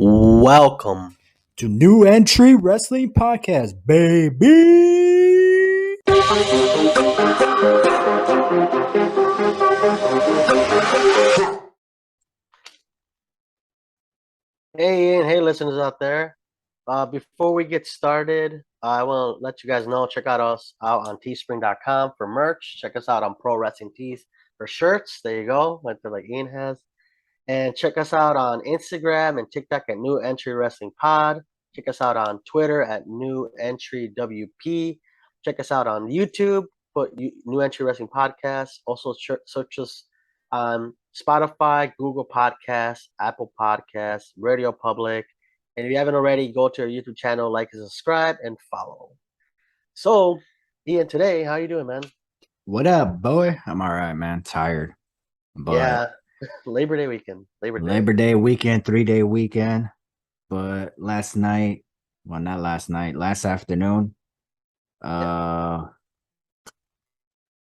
Welcome to New Entry Wrestling Podcast, baby. Hey Ian, hey listeners out there. Before we get started, I want to let you guys know, check out us out on teespring.com for merch. Check us out on Pro Wrestling Tees for shirts. There you go, like Ian has. And check us out on Instagram and TikTok at New Entry Wrestling Pod. Check us out on Twitter at New Entry WP. Check us out on YouTube, put New Entry Wrestling Podcast. Also search us on Spotify, Google Podcasts, Apple Podcasts, Radio Public. And if you haven't already, go to our YouTube channel, like and subscribe, and follow. So, Ian, today, how you doing, man? What up, boy? I'm all right, man. Tired. But yeah. Labor Day weekend. Labor Day weekend, 3-day weekend. But last afternoon,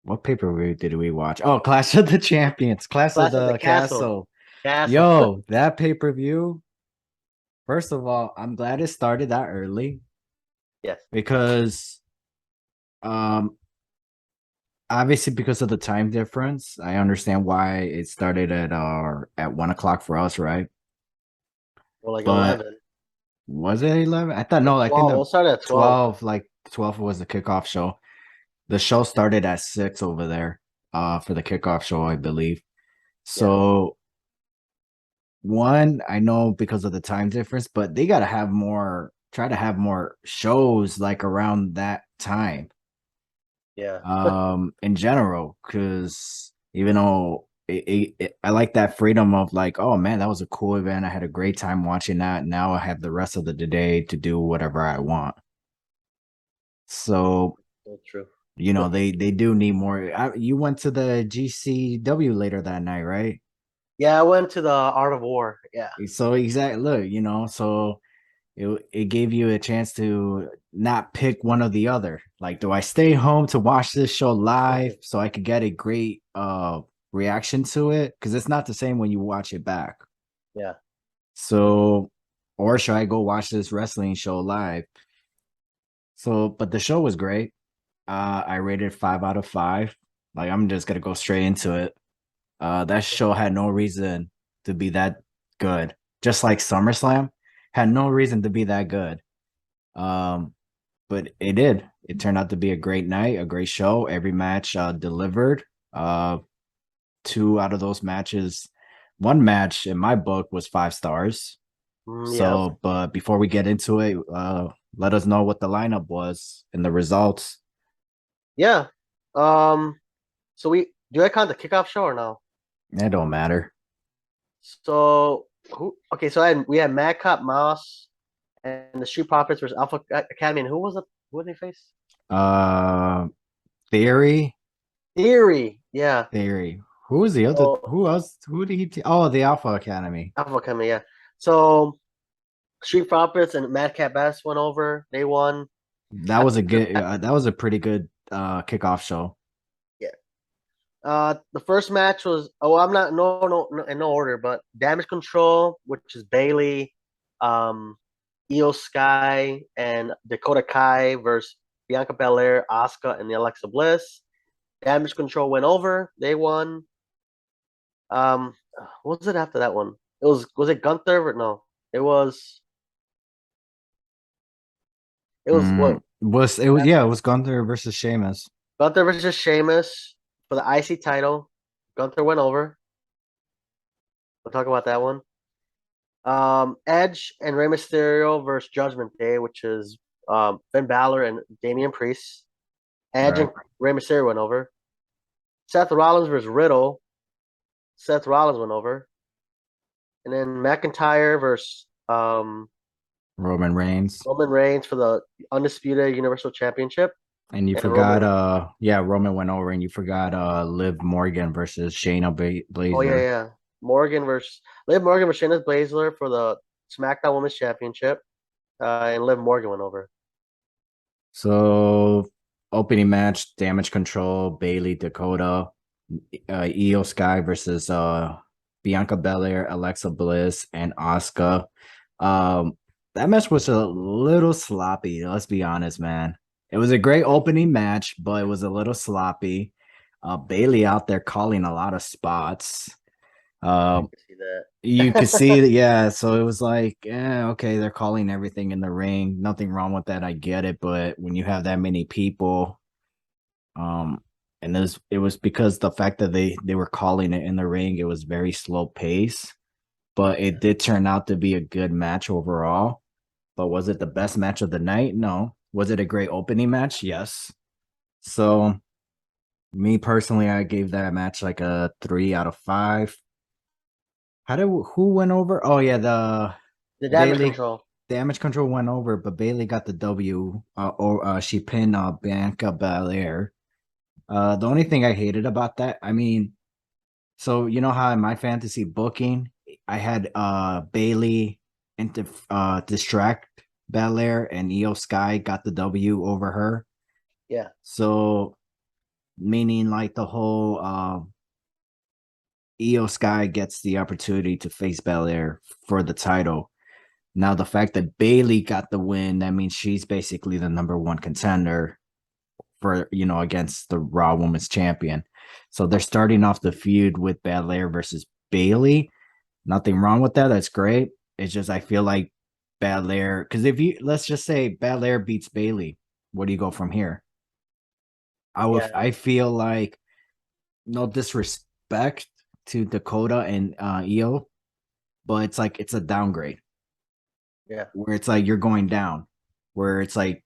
what pay-per-view did we watch? Oh, Clash of the Champions, Clash of the Castle. Yo, that pay-per-view. First of all, I'm glad it started that early. Yes. Because obviously because of the time difference, I understand why it started at 1 o'clock for us, right? Well, like 11. Was it 11? I thought no, like 12. We'll start at 12. Like 12 was the kickoff show. The show started at 6 over there for the kickoff show, I believe. So one, I know because of the time difference, but they gotta have try to have more shows like around that time. Yeah. In general, because even though I like that freedom of like, oh man, that was a cool event. I had a great time watching that. Now I have the rest of the day to do whatever I want. So that's true. You know, they do need more. You went to the GCW later that night, right? Yeah, I went to the Art of War. Yeah. So exactly, look, you know, so it gave you a chance to not pick one or the other. Like, do I stay home to watch this show live so I could get a great reaction to it? Because it's not the same when you watch it back. Yeah. So, or should I go watch this wrestling show live? So, but the show was great. I rated 5 out of 5. Like, I'm just gonna go straight into it. That show had no reason to be that good. Just like SummerSlam had no reason to be that good. But it did. It turned out to be a great night, a great show. Every match delivered. 2 out of those matches, one match in my book was 5 stars. So, but before we get into it, let us know what the lineup was and the results. Yeah. So do I count the kickoff show or no? It don't matter. So we had Mad Cop Mouse and the Street Profits versus Alpha Academy, and who did they face? Theory. Yeah. Theory. Who was the other? Who else? Who did he? The Alpha Academy. Alpha Academy, yeah. So Street Profits and Madcap Bass went over. They won. That was a good. That was a pretty good kickoff show. Yeah. The first match was I'm not no in no order, but Damage Control, which is Bayley, Io Sky, and Dakota Kai versus Bianca Belair, Asuka, and the Alexa Bliss. Damage Control went over. They won. What was it after that one? Was it Gunther? No, it was. It was what? It was Gunther versus Sheamus. Gunther versus Sheamus for the IC title. Gunther went over. We'll talk about that one. Edge and Rey Mysterio versus Judgment Day, which is Finn Balor and Damian Priest. Edge and Rey Mysterio went over. Seth Rollins versus Riddle. Seth Rollins went over. And then McIntyre versus Roman Reigns. Roman Reigns for the Undisputed Universal Championship. And you forgot Roman went over, and you forgot Liv Morgan versus Shayna Baszler. Oh yeah. Liv Morgan versus Shayna Baszler for the SmackDown Women's Championship. And Liv Morgan went over. So opening match, Damage Control, Bayley, Dakota, Io Sky versus Bianca Belair, Alexa Bliss, and Asuka. Um, that match was a little sloppy. Let's be honest, man. It was a great opening match, but it was a little sloppy. Bayley out there calling a lot of spots. I Um, can see that. you could see that, yeah. So it was like, okay, they're calling everything in the ring. Nothing wrong with that. I get it, but when you have that many people, um, and it was because the fact that they were calling it in the ring, it was very slow pace, but it did turn out to be a good match overall. But was it the best match of the night? No. Was it a great opening match? Yes. So me personally, I gave that match like a 3 out of 5. Who went over? Oh yeah, the The damage Bayley control. damage control went over, but Bayley got the W. Or she pinned Bianca Belair. The only thing I hated about that, I mean, so you know how in my fantasy booking, I had Bayley into distract Belair and Io Sky got the W over her. Yeah. So meaning like the whole Io Sky gets the opportunity to face Belair for the title. Now the fact that Bayley got the win, that means she's basically the number one contender for against the Raw Women's Champion. So they're starting off the feud with Belair versus Bayley. Nothing wrong with that. That's great. It's just I feel like Belair, because if you let's just say Belair beats Bayley, where do you go from here? Yeah. I feel like no disrespect to Dakota and Io, but it's like it's a downgrade Yeah. where it's like you're going down, where it's like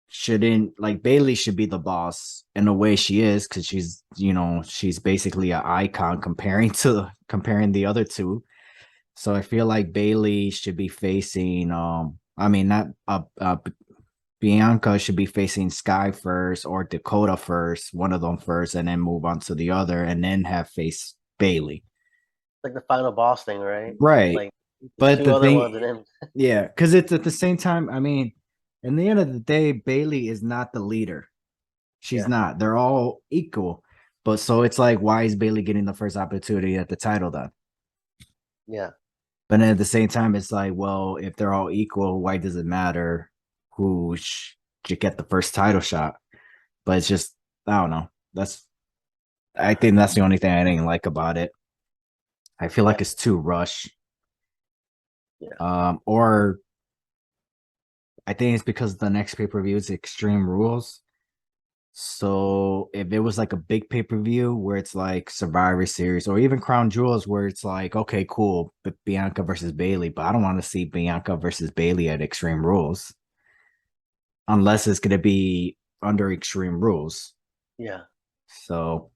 shouldn't like Bayley should be the boss in a way she is because she's basically an icon comparing the other two. So I feel like Bayley should be facing I mean not Bianca should be facing Sky first or Dakota first, one of them first, and then move on to the other, and then have face Bayley. Like the final boss thing, right? Right. Like there's But two the other thing, ones and then yeah, because it's at the same time, I mean, in the end of the day, Bayley is not the leader. She's yeah. not. They're all equal. But so it's like, why is Bayley getting the first opportunity at the title then? Yeah. But then at the same time, it's like, well, if they're all equal, why does it matter who should get the first title shot? But it's just, I don't know. I think that's the only thing I didn't like about it. I feel like Yeah. it's too rushed. Yeah. Or I think it's because the next pay per view is Extreme Rules. So if it was like a big pay per view where it's like Survivor Series or even Crown Jewels, where it's like, okay, cool, but Bianca versus Bayley, but I don't want to see Bianca versus Bayley at Extreme Rules unless it's going to be under Extreme Rules. Yeah. So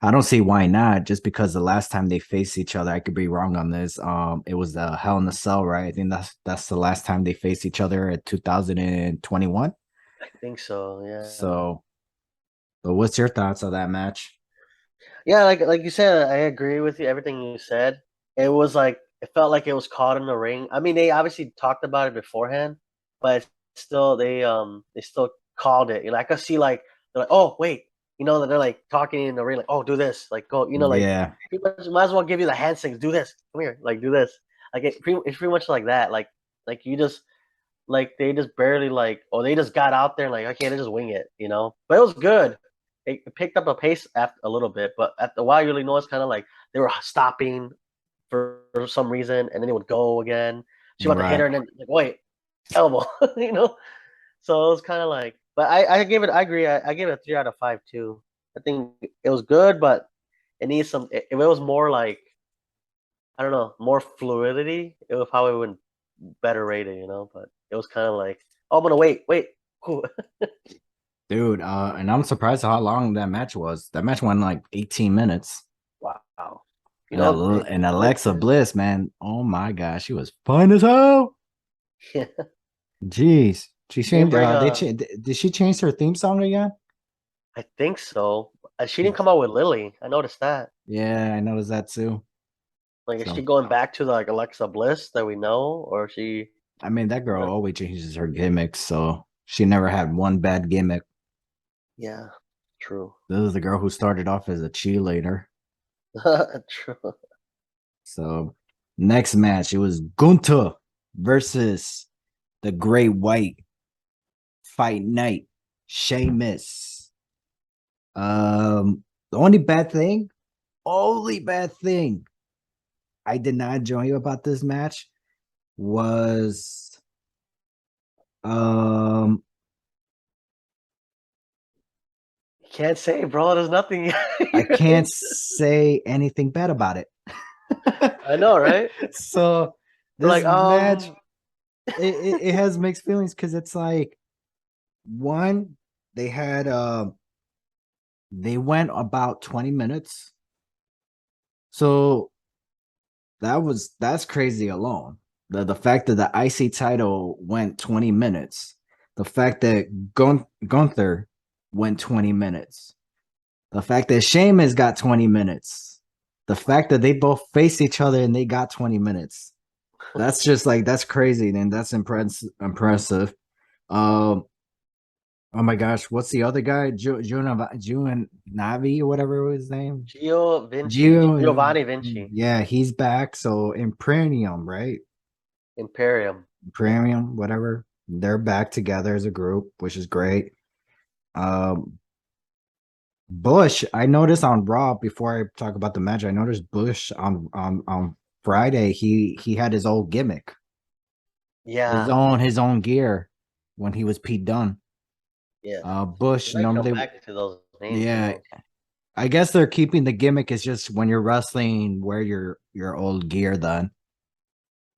I don't see why not. Just because the last time they faced each other, I could be wrong on this. It was the Hell in a Cell, right? I think that's the last time they faced each other at 2021. I think so. Yeah. So, but what's your thoughts on that match? Yeah, like you said, I agree with you everything you said. It was like it felt like it was caught in the ring. I mean, they obviously talked about it beforehand, but still they still called it. I could see like they're like, oh wait, they're like talking in the ring, like, oh do this, like go, like Yeah, pretty much might as well give you the handshakes, do this, come here, like do this. Like it's pretty much like that. Like you just like they just barely like or they just got out there and like okay, they just wing it. But it was good. It picked up a pace after a little bit, but at the while you really know it's kind of like they were stopping for some reason and then they would go again. She about to hit right. her and then like wait, elbow, you know. So it was kind of like, but I gave it. I agree. I gave it a 3 out of 5 too. I think it was good, but it needs some. If it was more like I don't know, more fluidity, it would probably win better rated. But it was kind of like, oh, I'm gonna wait. Cool. Dude, and I'm surprised how long that match was. That match went like 18 minutes. Wow. And It and went Alexa to Bliss, man, oh my gosh, she was fine as hell. yeah. Jeez, she They changed. bring Did she change her theme song again? I think so. She didn't come out with Lily. I noticed that. Yeah, I noticed that too. Like, is she So, going back to like Alexa Bliss that we know, or is she? I mean, that girl Like, always changes her gimmicks, so she never had one bad gimmick. yeah, true, This is the girl who started off as a cheerleader. true. So, next match, it was Gunther versus the Great White Fight Night, Sheamus. The only bad thing I did not enjoy about this match was You can't say, bro. There's nothing. I can't say anything bad about it. I know, right? So this Like, match, it has mixed feelings because it's like one, they had they went about 20 minutes. So that's crazy alone. The fact that the IC title went 20 minutes, the fact that Gunther went 20 minutes, the fact that Sheamus got 20 minutes, the fact that they both faced each other and they got 20 minutes. That's just like that's crazy, and that's impressive. Um, oh my gosh, what's the other guy? June Navi or whatever his name. Giovanni Vinci, Yeah, he's back. So in Premium, right? Imperium. Premium, whatever. They're back together as a group, which is great. Um, Bush, I noticed on Raw before I talk about the match. I noticed Bush on Friday. He had his old gimmick, Yeah, his own gear when he was Pete Dunne. yeah. They Bush might come normally, back to those names, you yeah. know. I guess they're keeping the gimmick. Is just when you're wrestling, wear your old gear then.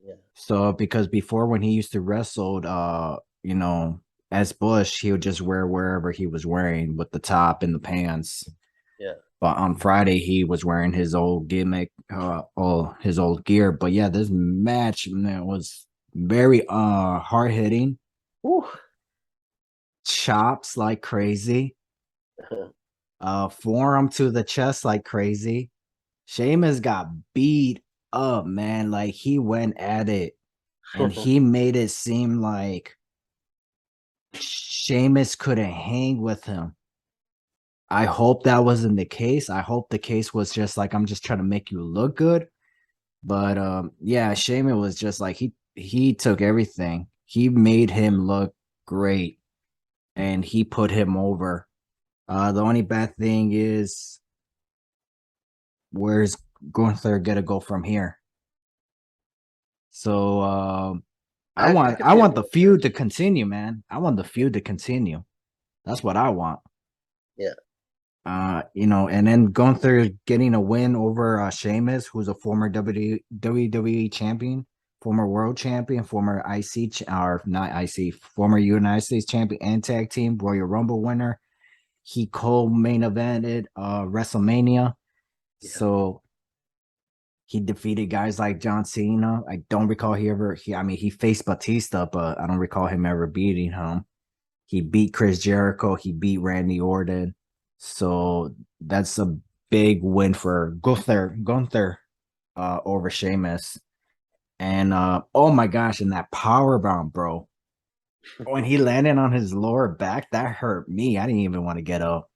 Yeah, So because before when he used to wrestle, as Bush, he would just wear wherever he was wearing with the top and the pants. yeah. But on Friday, he was wearing his old gimmick, all his old gear. But yeah, this match, man, was very hard hitting, Whew. chops like crazy, forearm to the chest like crazy. Sheamus got beat up, man. Like he went at it and he made it seem like Sheamus couldn't hang with him. I hope that wasn't the case. I hope the case was just like I'm just trying to make you look good. But yeah, Sheamus was just like he took everything. He made him look great and he put him over. The only bad thing is where's Gunther gonna go from here? So I could I see it want the being feud to first. continue, man. I want the feud to continue. That's what I want. Yeah, And then Gunther getting a win over Sheamus, who's a former WWE champion, former world champion, former or not IC, former United States champion and tag team Royal Rumble winner. He co-main evented WrestleMania. yeah. So he defeated guys like John Cena. I don't recall he faced Batista, but I don't recall him ever beating him. He beat Chris Jericho. He beat Randy Orton. So that's a big win for Gunther over Sheamus. And oh my gosh, and that power bomb, bro. When he landed on his lower back, that hurt me. I didn't even want to get up.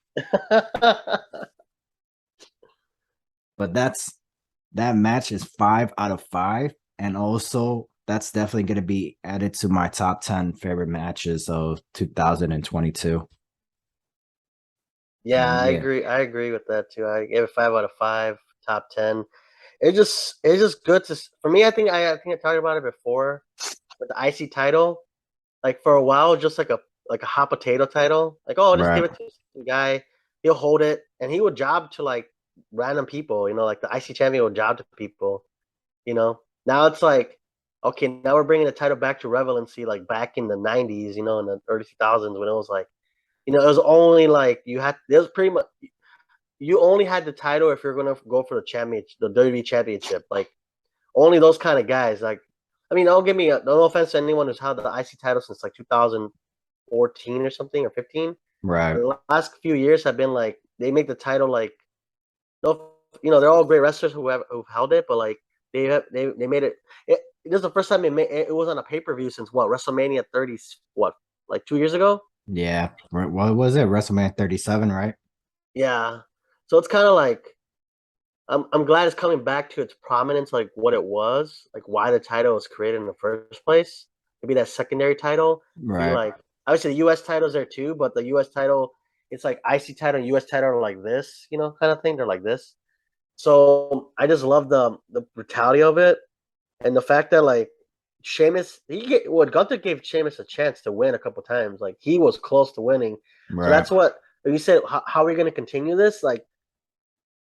But that match is 5 out of 5. And also that's definitely gonna be added to my top 10 favorite matches of 2022. Yeah, I Yeah. agree. I agree with that too. I gave it 5 out of 5, top 10. It's just good to for me. I think I talked about it before with the IC title. Like for a while, just like a hot potato title. Like, oh, just give Right. it to the guy. He'll hold it, and he would job to like random people. You know, like the IC champion would job to people. You know, now it's like, okay, now we're bringing the title back to relevancy, like back in the '90s. You know, in the early 2000s when it was like, it was only like it was pretty much you only had the title if you're gonna go for the championship, the WWE championship. Like only those kind of guys. Like, I mean, don't give me no offense to anyone who's had the IC title since like 2014 or something or 15. Right. The last few years have been like they make the title like no, they're all great wrestlers who've held it, but like they made it. This is the first time it was on a pay per view since what WrestleMania 30 what like 2 years ago. Yeah. What was it? WrestleMania 37, right? Yeah, so it's kind of like I'm glad it's coming back to its prominence, like what it was, like why the title was created in the first place. Maybe that secondary title, be Right. like obviously the U.S. title's there too, but the U.S. title, it's like IC title and U.S. title are like this, kind of thing. They're like this. So I just love the brutality of it and the fact that like Sheamus, Gunther gave Sheamus a chance to win a couple times. Like he was close to winning. So Right. that's what you said. How are we going to continue this? Like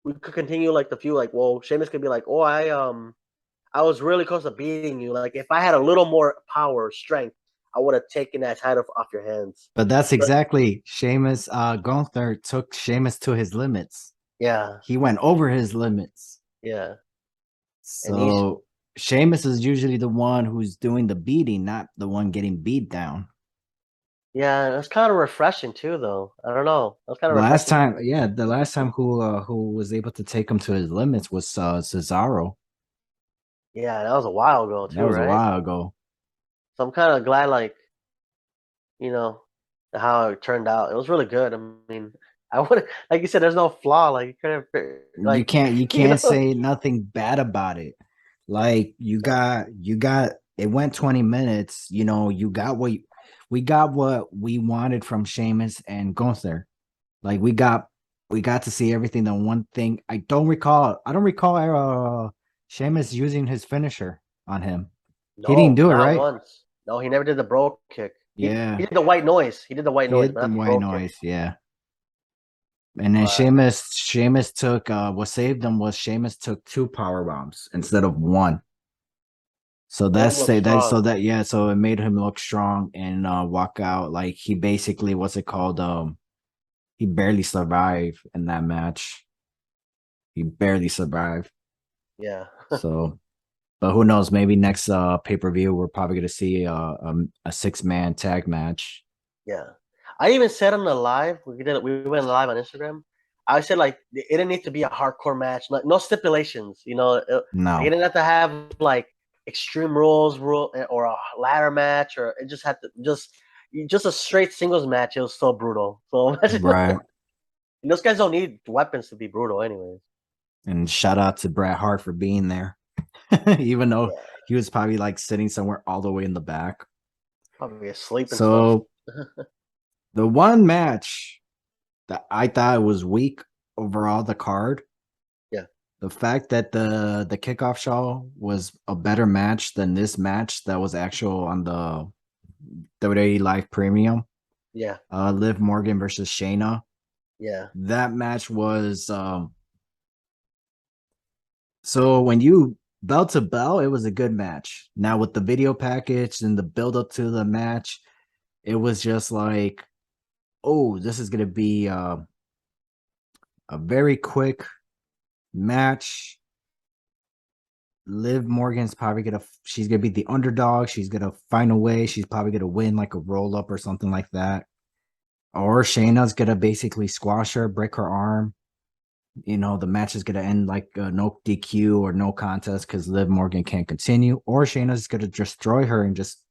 we could continue like the few like well Sheamus could be like oh I was really close to beating you. Like if I had a little more power or strength, I would have taken that title off your hands. But that's But exactly Sheamus. Gunther took Sheamus to his limits. yeah, He went over his limits. yeah, and he's So Sheamus is usually the one who's doing the beating, not the one getting beat down. yeah, that's kind of refreshing too, though. I don't know, that's kind of Last refreshing. time, yeah, the last time who was able to take him to his limits was Cesaro. Yeah, that was a while ago That too, was a right? while ago. So I'm kind of glad, like you know, how it turned out. It was really good. I mean, I would like you said, there's no flaw. Like you couldn't You like can't say nothing bad about it. Like you got it went 20 minutes, you got we got what we wanted from Sheamus and Gunther. Like we got to see everything. The one thing I don't recall Sheamus using his finisher on him. He didn't no, do it, not right? once. No, he never did the bro kick. He Yeah. did the white noise. He did the white He noise, hit but the not the white bro kick. noise, yeah. And then But Sheamus took what saved him was Sheamus took two power bombs instead of one. So made him that's look that so strong. that yeah, so it made him look strong and walk out like he basically what's it called? He barely survived in that match. He barely survived. Yeah, So but who knows? Maybe next pay-per-view we're probably gonna see a six-man tag match. yeah. I even said on the live we went live on Instagram. I said like it didn't need to be a hardcore match, like no stipulations. Like, it No. didn't have to have like extreme rules rule or a ladder match, or it just had to just a straight singles match. It was so brutal. So imagine Right. those guys don't need weapons to be brutal, anyways. And shout out to Bret Hart for being there. Even though Yeah, he was probably like sitting somewhere all the way in the back. probably asleep and stuff. So the one match that I thought was weak overall, the card, Yeah, the fact that the kickoff show was a better match than this match that was actual on the WWE Live Premium, yeah, Liv Morgan versus Shayna. yeah, That match was so when you bell to bell, it was a good match. Now with the video package and the build up to the match, it was just like, oh, this is gonna be a very quick match. Liv Morgan's probably she's gonna be the underdog. She's gonna find a way. She's probably gonna win like a roll up or something like that. Or Shayna's gonna basically squash her, break her arm. The match is gonna end like no DQ or no contest because Liv Morgan can't continue. Or Shayna's gonna destroy her and just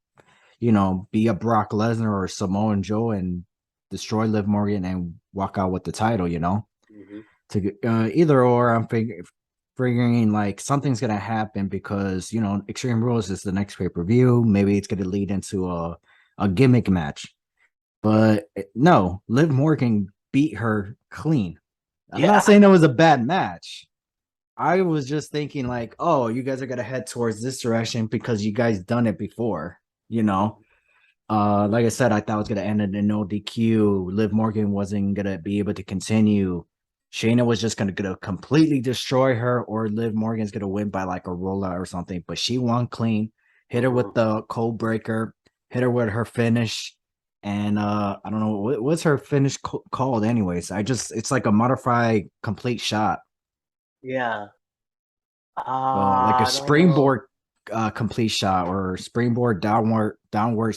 be a Brock Lesnar or Samoan Joe and destroy Liv Morgan and walk out with the title. hmm To either or, I'm figuring like something's gonna happen because Extreme Rules is the next pay-per-view. Maybe it's gonna lead into a gimmick match. But no, Liv Morgan beat her clean. I'm not yeah, saying it was a bad match. I was just thinking like, oh, you guys are gonna head towards this direction because you guys done it before, you know. Like I said, I thought it was gonna end in no DQ. Liv Morgan wasn't gonna be able to continue. Shayna was just gonna completely destroy her, or Liv Morgan's gonna win by like a rollout or something. But she won clean, hit her hmm with the cold breaker, hit her with her finish, and I don't know what's her finish called. Anyways, it's like a modified complete shot, yeah. like a I don't know. springboard complete shot or springboard downward Yeah,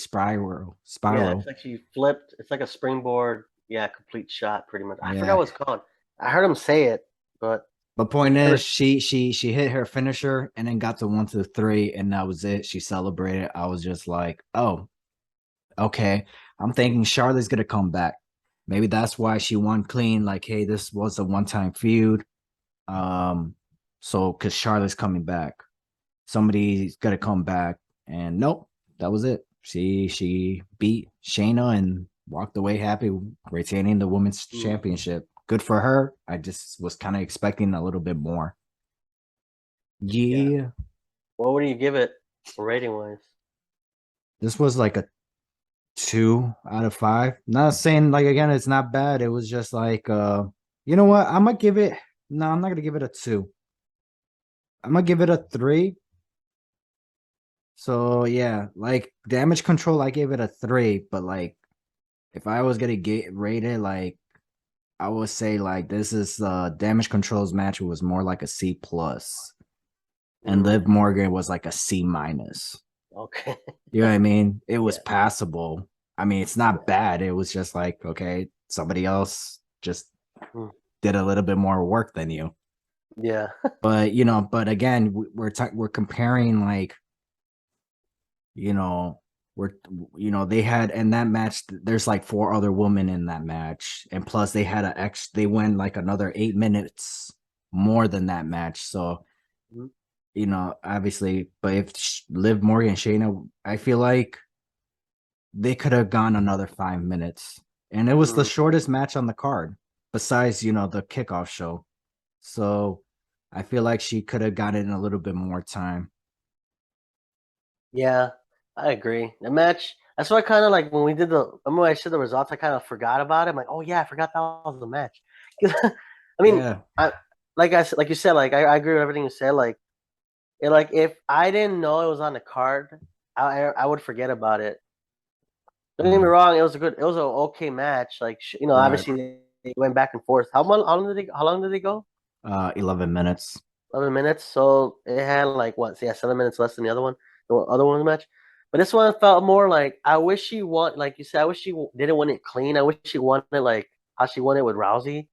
spiral. it's like she flipped. It's like a springboard. Yeah, complete shot, pretty much. I forgot Yeah. what it's called. I heard him say it, but But point never. is, she hit her finisher and then got to 1, 2, 3, and that was it. She celebrated. I was just like, oh, okay. I'm thinking Charlotte's gonna come back. Maybe that's why she won clean. Like, hey, this was a one-time feud. Um, So because Charlotte's coming back, somebody's gonna come back, and nope, that was it. She beat Shayna and walked away happy, retaining the women's Mm, championship. Good for her. I just was kind of expecting a little bit more. yeah. Yeah, What would you give it rating wise? this was like a 2 out of 5. Not saying like again, it's not bad. It was just like you know what? I'm gonna give it no, I'm not gonna give it a 2. I'm gonna give it a 3. So yeah, like damage control, I gave it a 3, but like if I was gonna get rated, like I would say like this is damage control's match was more like a C plus, and Mm, Liv Morgan was like a C minus. okay. You know what I mean? It was Yeah. passable. I mean, it's Yeah. not bad. It was just like, okay, somebody else just Mm, did a little bit more work than you. yeah. But but again, we're comparing like, you know, we're they had in that match. There's like 4 other women in that match, and plus they had they went like another 8 minutes more than that match. So Mm, obviously, but if Liv Morgan and Shayna, I feel like they could have gone another 5 minutes. And it was the mm. shortest match on the card, besides, the kickoff show. So I feel like she could have gotten a little bit more time. Yeah, I agree. The match. That's why I kind of like when we did remember when I said the results, I kind of forgot about it. I'm like, oh yeah, I forgot that was the match. 'Cause, I mean, Yeah. I like I said, like you said, like I agree with everything you said. Like if I didn't know it was on the card, I would forget about it. Don't get me Mhm. wrong, it was an okay match. Like Right. obviously they went back and forth. How long did they go? 11 minutes. 11 minutes. So it had like what? Yeah, 7 minutes less than the other one, the other one's match. But this one felt more like I wish she won. Like you said, I wish she didn't win it clean. I wish she won it like how she won it with Rousey.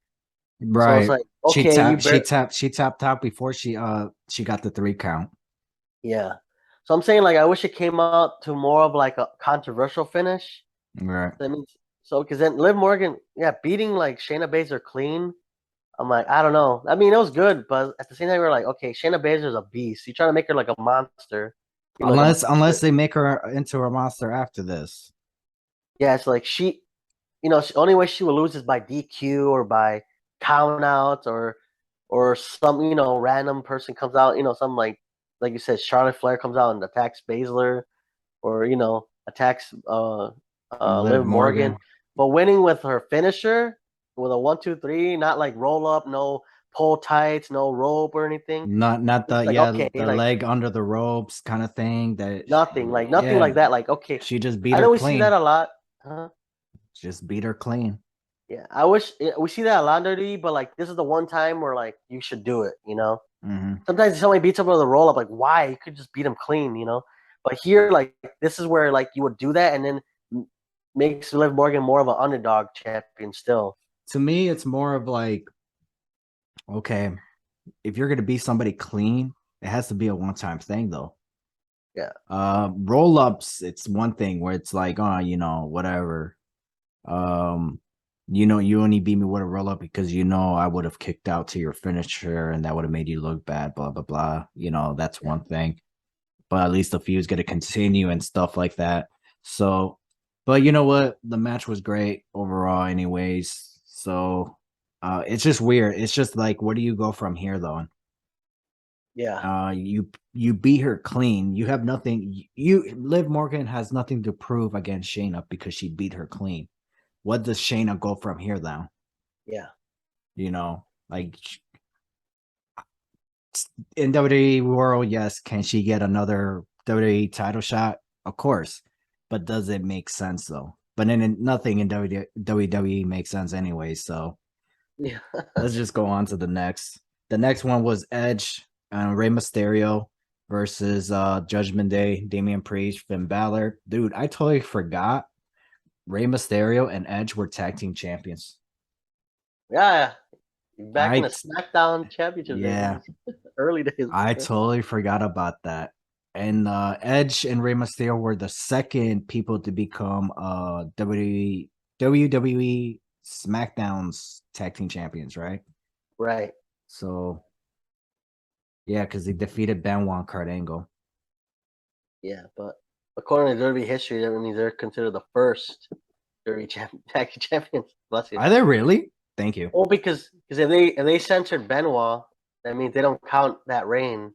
So it's Right. like okay, She tapped out before she got the 3 count. yeah. So I'm saying like I wish it came out to more of like a controversial finish. Right. That means so because then Liv Morgan, yeah, beating like Shayna Baszler clean. I'm like, I don't know. I mean, it was good, but at the same time, we're like, okay, Shayna Baszler's a beast. You're trying to make her like a monster, like a Unless monster. they make her into a monster after this. Yeah, it's like the only way she will lose is by DQ or by count out or some random person comes out. Some like you said, Charlotte Flair comes out and attacks Baszler or attacks Liv Liv Morgan, Morgan. but winning with her finisher with a 1, 2, 3, not like roll up, no pull tights, no rope or anything. Not the It's like yeah, okay, the like leg under the ropes kind of thing nothing yeah, like that. Like okay, she just beat I her know we see that clean. a lot. Huh? Just beat her clean. Yeah, I wish we see that a lot in WWE, but like this is the one time where like you should do it. Hmm. Sometimes if somebody beats up with a roll up, like why? You could just beat them clean. But here, like this is where like you would do that, and then makes Liv Morgan more of an underdog champion still. To me, it's more of like, okay, if you're gonna beat somebody clean, it has to be a one-time thing though. Yeah, Roll-ups, it's one thing where it's like, oh, whatever. Um, you only beat me with a roll-up because I would have kicked out to your finisher and that would have made you look bad, blah blah blah. That's yeah, one thing. But at least the feud's gonna continue and stuff like that. So, but you know what? The match was great overall, anyways. So, it's just weird. It's just like, where do you go from here, though? yeah, You beat her clean. You have nothing. Liv Morgan has nothing to prove against Shayna because she beat her clean. What does Shayna go from here, though? yeah, Like in WWE world, yes. Can she get another WWE title shot? Of course, but does it make sense though? But then nothing in WWE makes sense anyway. So yeah. let's just go on to the next. The next one was Edge and Rey Mysterio versus Judgment Day, Damian Priest, Finn Balor. Dude, I totally forgot Rey Mysterio and Edge were tag team champions. Yeah. Back in I the SmackDown Championship yeah, days, early days. I totally forgot about that. And Edge and Rey Mysterio were the second people to become WWE SmackDown's tag team champions, right? Right. So Yeah, because he defeated Benoit and Kurt Angle. Yeah, but according to WWE history, that means they're considered the first tag team champions. Bless you. Are they really? Thank you. Well, because if they censored Benoit, that means they don't count that reign.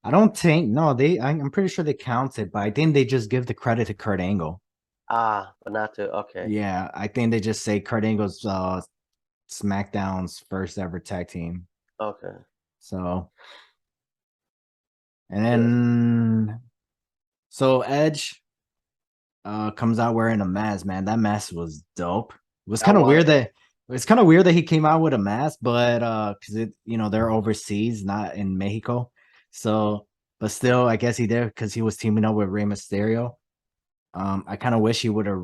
I don't think no, I'm pretty sure they counted, but I think they just give the credit to Kurt Angle. But not to okay. Yeah, I think they just say Kurt Angle's SmackDown's first ever tag team. Okay. So and then so Edge comes out wearing a mask, man. That mask was dope. It was kind of weird that he came out with a mask, but because they're overseas, not in Mexico. So, but still, I guess he did because he was teaming up with Rey Mysterio. I kind of wish he would have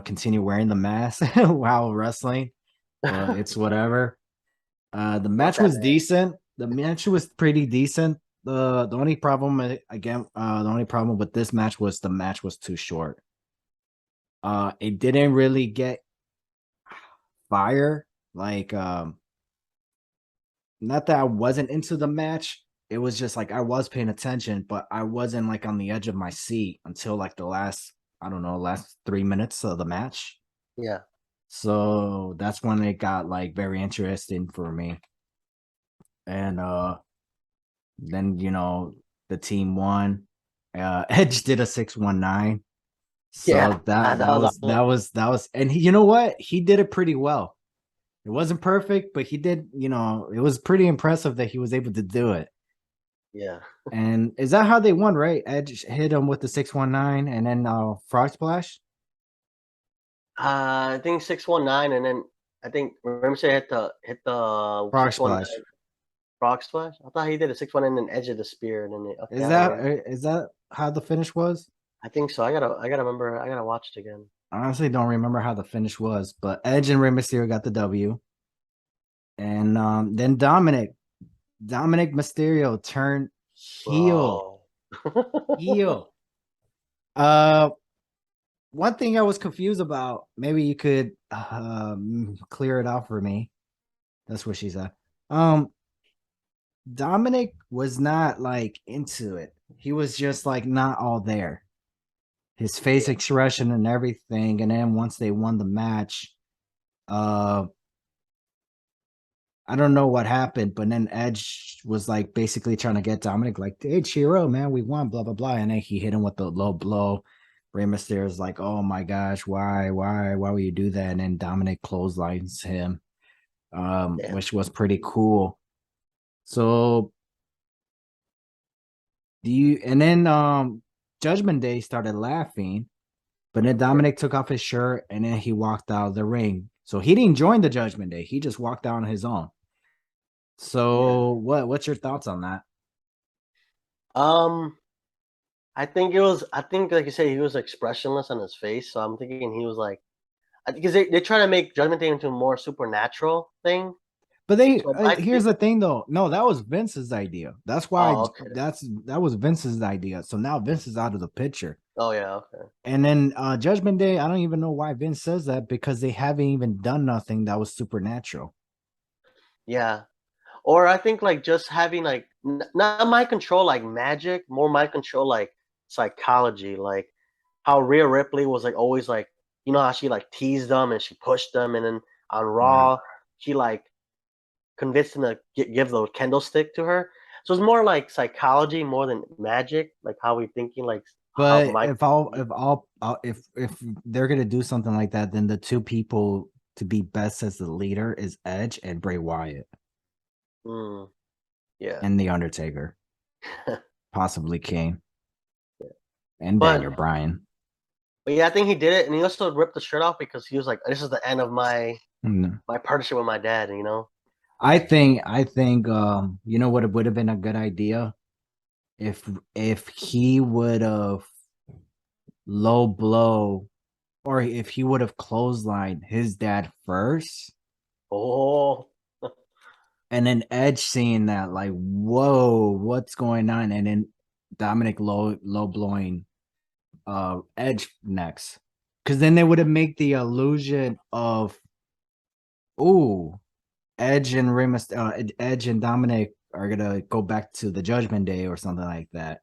continue wearing the mask while wrestling, but it's whatever. The match was decent. The match was pretty decent. The only problem the only problem with this match was the match was too short. It didn't really get fire. Like not that I wasn't into the match. It was just like I was paying attention, but I wasn't like on the edge of my seat until like the last 3 minutes of the match. Yeah. So that's when it got like very interesting for me. And then the team won. Edge did a 619. So Yeah, that was and you know what? He did it pretty well. It wasn't perfect, but he did, it was pretty impressive that he was able to do it. Yeah. And is that how they won, right? Edge hit him with the 619 and then frog splash? I think 619, and then I think remember say hit the Frog 619 splash. frog splash. I thought he did a 619 and then edge of the spear, and then okay, Is that how the finish was? I think so. I gotta remember. I gotta watch it again. I honestly don't remember how the finish was, but Edge and Rey Mysterio got the W. And then Dominic Mysterio turned heel. Bro. Heel. One thing I was confused about, maybe you could clear it out for me. That's what she said. Dominic was not like into it. He was just like not all there. His face expression and everything. And then once they won the match, I don't know what happened, but then Edge was like basically trying to get Dominic like, hey, Chiro, man, we won, blah, blah, blah. And then he hit him with the low blow. Rey Mysterio's like, oh my gosh, why would you do that? And then Dominic clotheslines him, which was pretty cool. So and then Judgment Day started laughing, but then Dominic took off his shirt and then he walked out of the ring. So he didn't join the Judgment Day. He just walked out on his own. So what's your thoughts on that? I think like you say, he was expressionless on his face. So I'm thinking he was like, because they try to make Judgment Day into a more supernatural thing. But here's the thing though. No, that was Vince's idea. That's why that was Vince's idea. So now Vince is out of the picture. Oh yeah, okay. And then Judgment Day, I don't even know why Vince says that because they haven't even done nothing that was supernatural. Yeah. Or I think like just having like not mind control like magic, more mind control like psychology, like how Rhea Ripley was like always like, you know how she like teased them and she pushed them, and then on Raw she like convinced him to give the candlestick to her. So it's more like psychology more than magic, like how we thinking like. But if they're gonna do something like that, then the two people to be best as the leader is Edge and Bray Wyatt. Yeah. And The Undertaker. Possibly Kane. Yeah. And Daniel Bryan. But yeah, I think he did it, and he also ripped the shirt off because he was like, "This is the end of my partnership with my dad." You know. I think you know what it would have been a good idea if he would have low blow or if he would have clotheslined his dad first. Oh. And then Edge seeing that, like, whoa, what's going on? And then Dominic low blowing Edge next. Because then they would have made the illusion of Edge and Edge and Dominic are gonna go back to the Judgment Day or something like that.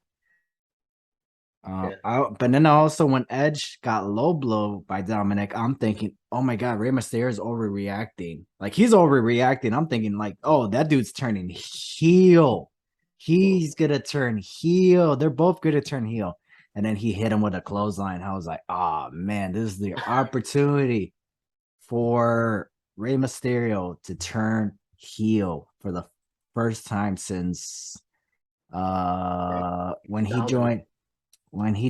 But then also when Edge got low blow by Dominic, I'm thinking, oh my god, Rey Mysterio is overreacting. Like he's overreacting. I'm thinking like, oh, that dude's turning heel. He's gonna turn heel. They're both gonna turn heel. And then he hit him with a clothesline. I was like, oh man, this is the opportunity for Rey Mysterio to turn heel for the first time since when he joined When he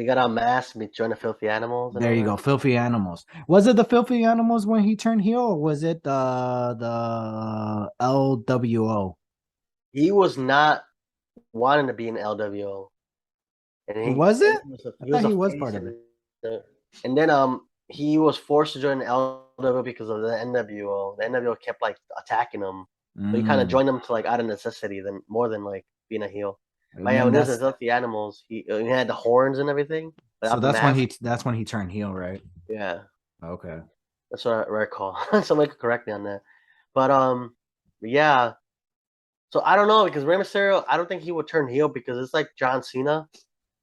got unmasked, he joined the Filthy Animals. There you go, Filthy Animals. Was it the Filthy Animals when he turned heel, or was it the LWO? He was not wanting to be in LWO, and Was it? He was I thought he was part of it. And then he was forced to join the LWO because of the NWO. The NWO kept like attacking him, so he kind of joined them to like out of necessity, than more than like being a heel. But yeah, when there's the Filthy Animals, he had the horns and everything. So that's when he turned heel, right? Yeah. Okay. That's what I recall. Somebody could correct me on that. But yeah. So I don't know, because Rey Mysterio, I don't think he would turn heel, because it's like John Cena.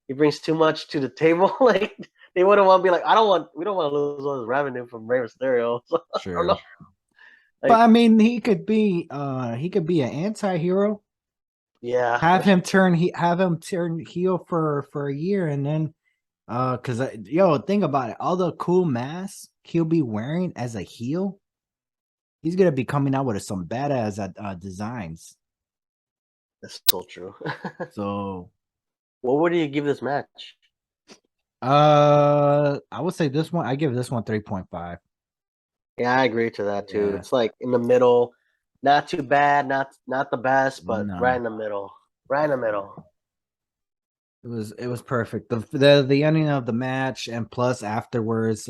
He brings too much to the table. Like they wouldn't want to be like, we don't want to lose all this revenue from Rey Mysterio. So, sure. Like, but I mean, he could be an anti-hero. Yeah. Have him turn heel for a year, and then because think about it, all the cool masks he'll be wearing as a heel, he's gonna be coming out with some badass designs. That's so true. So what would you give this match? I would say this one, I give this one 3.5. Yeah, I agree to that too. Yeah. It's like in the middle, not too bad, not the best, but right in the middle. Right in the middle. It was perfect. The ending of the match, and plus afterwards,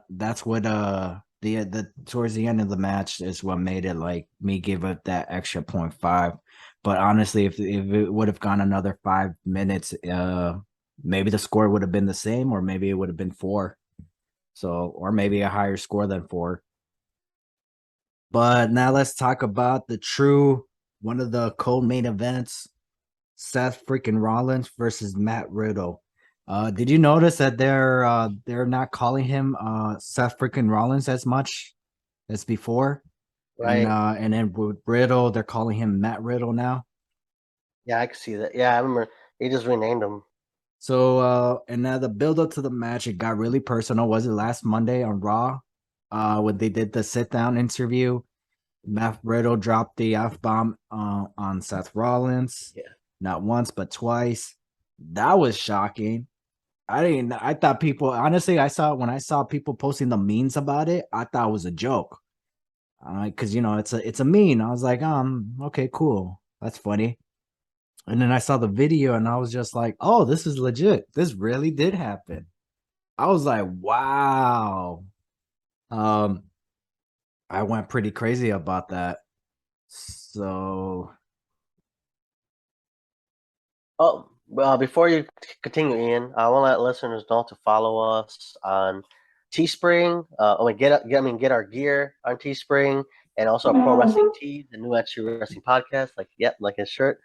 that's what the towards the end of the match is what made it like me give it that extra 0.5. But honestly, if it would have gone another 5 minutes, maybe the score would have been the same, or maybe it would have been 4. So, or maybe a higher score than 4. But now let's talk about one of the co-main events. Seth freaking Rollins versus Matt Riddle. Did you notice that they're not calling him Seth freaking Rollins as much as before? Right. And then with Riddle, they're calling him Matt Riddle now. Yeah, I can see that. Yeah, I remember he just renamed him. So and now the build up to the match, it got really personal. Was it last Monday on Raw? When they did the sit down interview, Matt Riddle dropped the F-bomb on Seth Rollins. Yeah. Not once, but twice. That was shocking. I thought people, honestly, when I saw people posting the memes about it, I thought it was a joke. Because it's a meme. I was like, okay, cool. That's funny. And then I saw the video and I was just like, oh, this is legit. This really did happen. I was like, wow. I went pretty crazy about that. So before you continue, Ian, I want to let listeners know to follow us on Teespring. Get our gear on Teespring, and also our Pro Wrestling Tees, the New Entry Wrestling Podcast, like his shirt.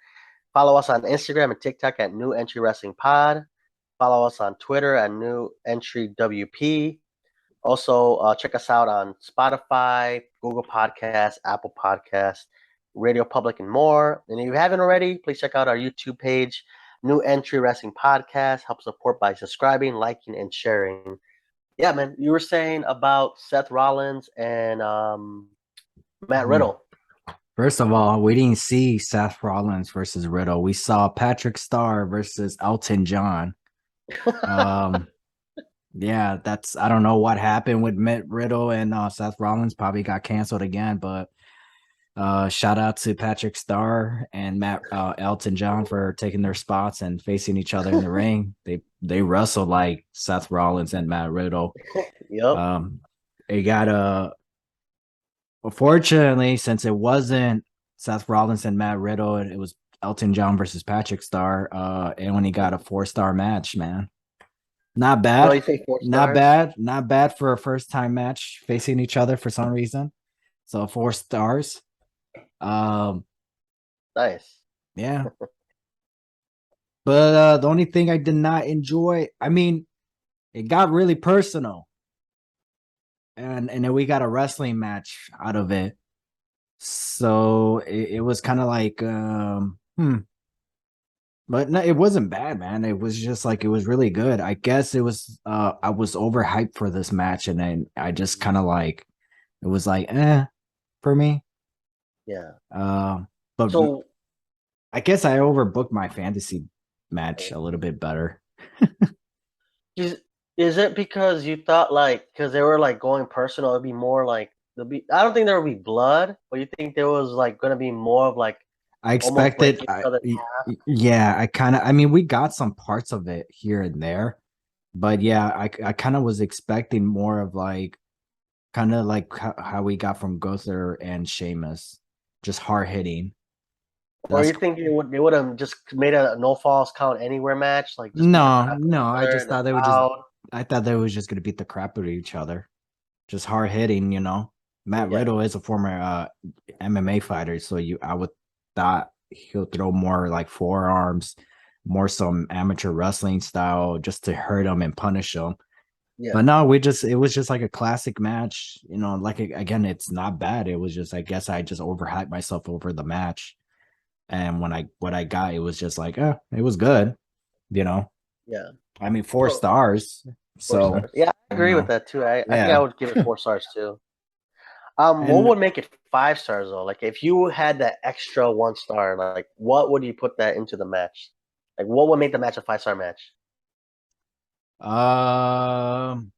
Follow us on Instagram and TikTok at New Entry Wrestling Pod. Follow us on Twitter at New Entry WP. Also, check us out on Spotify, Google Podcasts, Apple Podcasts, Radio Public, and more. And if you haven't already, please check out our YouTube page, New Entry Wrestling Podcast. Help support by subscribing, liking, and sharing. Yeah, man, you were saying about Seth Rollins and Matt Riddle. First of all, we didn't see Seth Rollins versus Riddle. We saw Patrick Starr versus Elton John. Yeah, I don't know what happened with Matt Riddle and Seth Rollins. Probably got canceled again, but shout out to Patrick Starr and Elton John for taking their spots and facing each other in the ring. They wrestled like Seth Rollins and Matt Riddle. Yep. It got Unfortunately, since it wasn't Seth Rollins and Matt Riddle, and it was Elton John versus Patrick Starr, and when he got a 4-star match, man. Not bad. Not bad for a first time match facing each other for some reason. So 4 stars. Nice. Yeah. But the only thing I did not enjoy, I mean, it got really personal. And then we got a wrestling match out of it. So it was kind of like but no, it wasn't bad, man. It was just like it was really good. I guess it was I was overhyped for this match, and then I just kind of like it was like for me. Yeah. But So I guess I overbooked my fantasy match a little bit better. is it because you thought like because they were like going personal, it'd be more like there'll be I don't think there would be blood, but you think there was like gonna be more of like I almost expected, breaking each other in half? yeah, I mean, we got some parts of it here and there, but yeah, I kind of was expecting more of like, kind of like how we got from Gunther and Sheamus, just hard hitting. Or That's you think they would have just made a no falls count anywhere match, like just beat the no, crap out no. of each I other just in the thought they were just, crowd? I thought they was just gonna beat the crap out of each other, just hard hitting. Matt Yeah, Riddle is a former MMA fighter, so I would thought he'll throw more like forearms, more some amateur wrestling style, just to hurt him and punish him. yeah, But no, it was just like a classic match. Like again, it's not bad. It was just, I guess I just overhyped myself over the match. And what I got, it was just like, it was good, you know. yeah. I mean, 4 So stars. four So, stars. Yeah, I agree with that too. I think I yeah. would give it 4 stars too. What And would make it 5 stars though? Like if you had that extra 1 star, like what would you put that into the match? Like what would make the match a 5 star match? um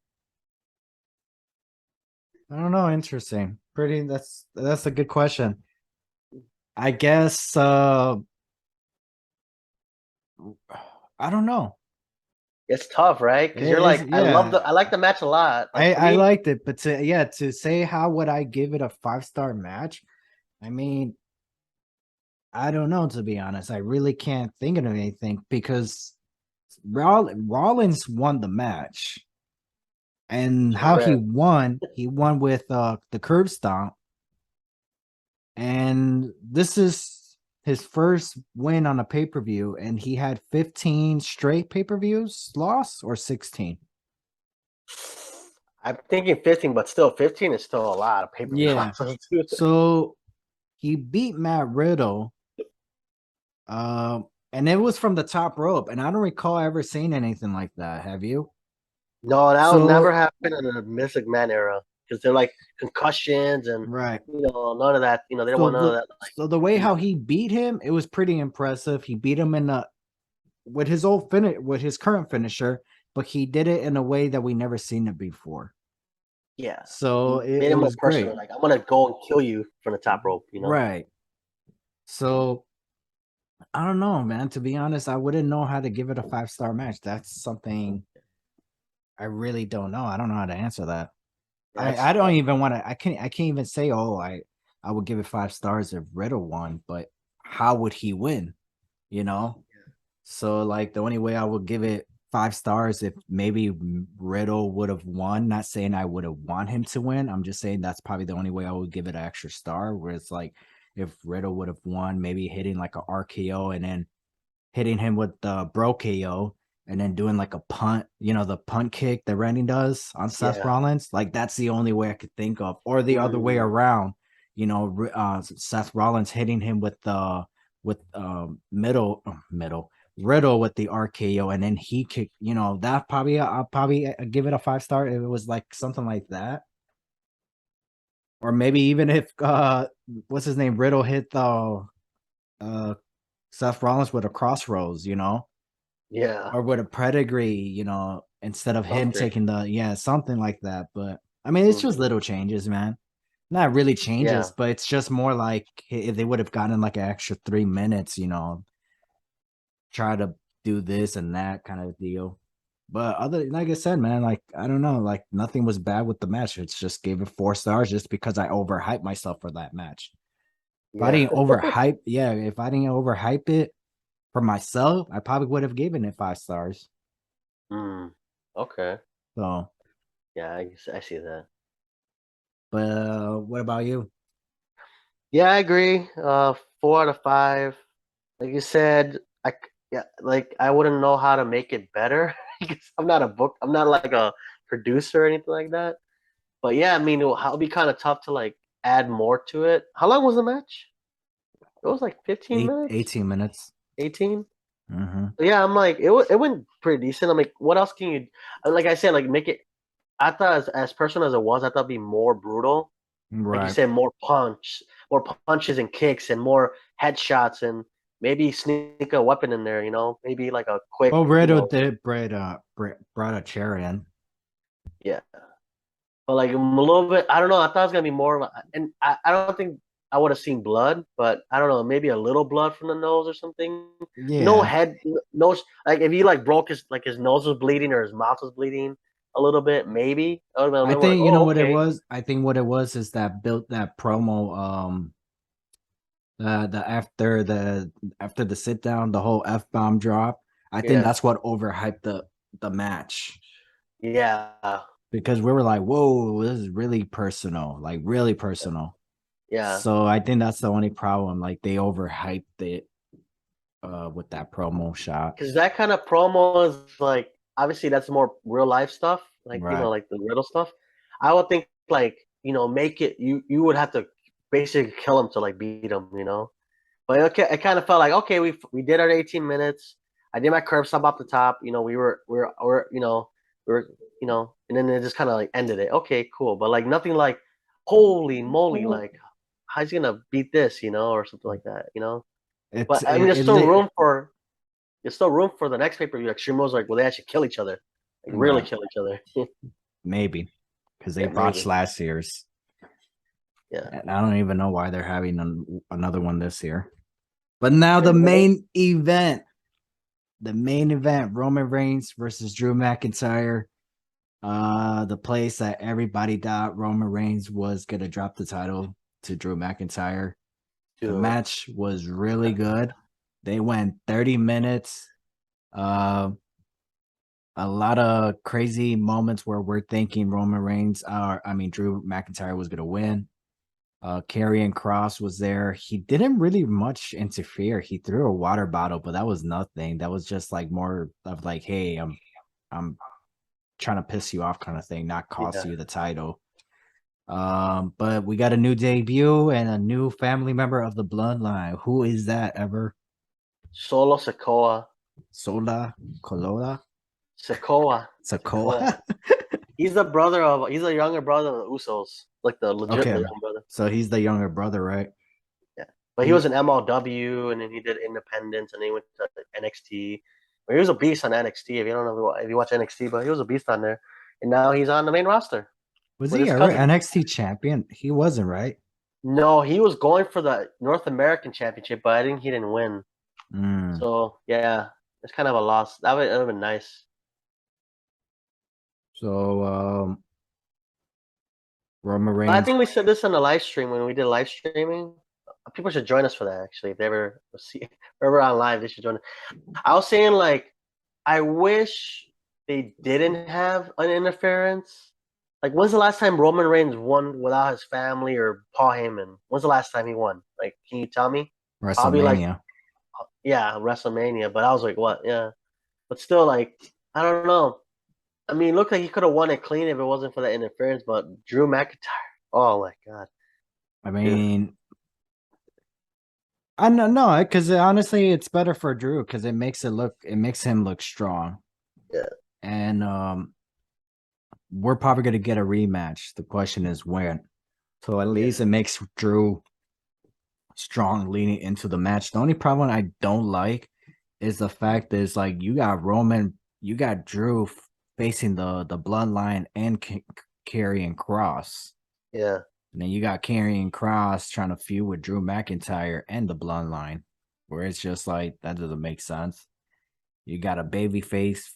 I don't know, interesting. That's a good question. I guess I don't know. It's tough, right? Because you're It's like, yeah. I like the match a lot. Like to I me, liked it, but to say how would I give it a 5-star match? I mean, I don't know, to be honest. I really can't think of anything because Rollins won the match. And how correct. he won with the curb stomp. And this is his first win on a pay-per-view, and he had 15 straight pay-per-views lost, or 16. I'm thinking 15, but still 15 is still a lot of pay-per-view Yeah. losses, too. So he beat Matt Riddle. Um, and it was from the top rope. And I don't recall ever seeing anything like that. Have you? No, that would never So happen in the Vince McMahon era because they're like concussions and right. none of that. They don't So want none of that. Like, the way heat. how he beat him, it was pretty impressive. He beat him in a with his old finish with his current finisher, but he did it in a way that we never seen it before. Yeah, So made it him more was great. personal. Like I'm gonna go and kill you from the top rope. Right. So I don't know, man. To be honest, I wouldn't know how to give it a 5-star match. That's something I really don't know. I don't know how to answer that. That's I don't even want to. I can't even say. Oh, I would give it 5 stars if Riddle won, but how would he win? You know. So like the only way I would give it 5 stars if maybe Riddle would have won. Not saying I would have want him to win. I'm just saying that's probably the only way I would give it an extra star. Where it's like if Riddle would have won, maybe hitting like a RKO and then hitting him with the bro KO and then doing like a punt, the punt kick that Randy does on Seth yeah. Rollins. Like that's the only way I could think of, or the other way Mm, around. Seth Rollins hitting him with the with middle Riddle with the RKO, and then he kicked. That probably I'll probably give it a 5 star if it was like something like that. Or maybe even if what's his name, Riddle hit the uh Seth Rollins with a crossroads, yeah. or with a pedigree, instead of him Something. taking something like that. But I mean, it's just Hmm. little changes, man. Not really Yeah. changes, but it's just more like if they would have gotten like an extra 3 minutes, try to do this and that kind of deal. But like I said, man, like I don't know, like nothing was bad with the match. It's just gave it 4 stars just because I overhyped myself for that match. If I Yeah. didn't overhype, yeah, if I didn't overhype it for myself, I probably would have given it 5 stars. Mm. Okay. So, Yeah, I see that. but what about you? Yeah, I agree. 4 out of 5. Like you said, yeah, like I wouldn't know how to make it better because I'm not like a producer or anything like that. But yeah, I mean, it'll be kind of tough to like add more to it. How long was the match? It was like 15 minutes, 18 minutes. 18. Hmm. Yeah, I'm like it went pretty decent. I'm like, what else can you? Like I said, like make it. I thought as personal as it was, I thought it'd be more brutal. Like you Right. said, more punches and kicks, and more headshots, and maybe sneak a weapon in there. Maybe like a quick, Well, Riddle did brought a chair in. yeah. But like a little bit, I don't know. I thought it was gonna be more, and I don't think I would have seen blood, but I don't know, maybe a little blood from the nose or something. No Yeah. head, no, like if he like broke his nose was bleeding or his mouth was bleeding a little bit, maybe I would have I been like, think you know oh, what it okay, was. I think what it was is that built that promo. The after the sit down, the whole F-bomb drop. I think yeah, that's what overhyped the match yeah, because we were like, "Whoa, this is really personal, like really personal." yeah. So I think that's the only problem. Like they overhyped it with that promo shot. Because that kind of promo is like obviously that's more real life stuff, like Right. like the Riddle stuff. I would think like make it you would have to basically kill him to like beat him. But okay, it kind of felt like okay, we did our 18 minutes. I did my curve sub off the top. We were and then it just kind of like ended it. Okay, cool. But like nothing like holy moly, like how's he gonna beat this, or something like that. It's But I mean, there's still room for the next pay per view. Like Sheamus, like, will they actually kill each other? Like really right. kill each other? Maybe because they Yeah, botched maybe. last year's, Yeah. and I don't even know why they're having another one this year. But now the Maybe they will. main event. The main event, Roman Reigns versus Drew McIntyre. The place that everybody thought Roman Reigns was gonna drop the title to Drew McIntyre. The Dude. match was really good. They went 30 minutes. Uh, a lot of crazy moments where we're thinking Drew McIntyre was gonna win. Karrion Cross was there. He didn't really much interfere. He threw a water bottle, but that was nothing. That was just like more of like, hey, I'm trying to piss you off kind of thing, not cost Yeah. you the title. But we got a new debut and a new family member of the bloodline. Who is that ever? Solo Sokoa. Sola Colola? Sokoa. Sokoa. Sokoa? He's a younger brother of the Usos. Like the legit Okay. young brother. So he's the younger brother, right? Yeah. But he He was an MLW and then he did Independence and then he went to NXT. But he was a beast on NXT if you don't know if you watch NXT, but he was a beast on there. And now he's on the main roster was with he his ever cousin. NXT champion? He wasn't, right? No, he was going for the North American Championship, but I think he didn't win. Mm. So yeah, it's kind of a loss. That would have been nice. So Roman But I Reigns. think we said this on the live stream when we did live streaming. People should join us for that. Actually, if they ever see, if ever on live, they should join. I was saying like, I wish they didn't have an interference. Like, when's the last time Roman Reigns won without his family or Paul Heyman? When's the last time he won? Like, can you tell me? Probably like, WrestleMania. yeah, WrestleMania. But I was like, what? Yeah, but still, like, I don't know. I mean, it looked like he could have won it clean if it wasn't for that interference. But Drew McIntyre, oh my god, I dude, mean, I don't know because honestly, it's better for Drew because it makes him look strong, yeah, and we're probably gonna get a rematch. The question is when. So at yeah, least it makes Drew strong leading into the match. The only problem I don't like is the fact is like you got Drew facing the bloodline and carrying Cross. yeah, And then you got Karrion Cross trying to feud with Drew McIntyre and the bloodline, where it's just like that doesn't make sense. You got a baby face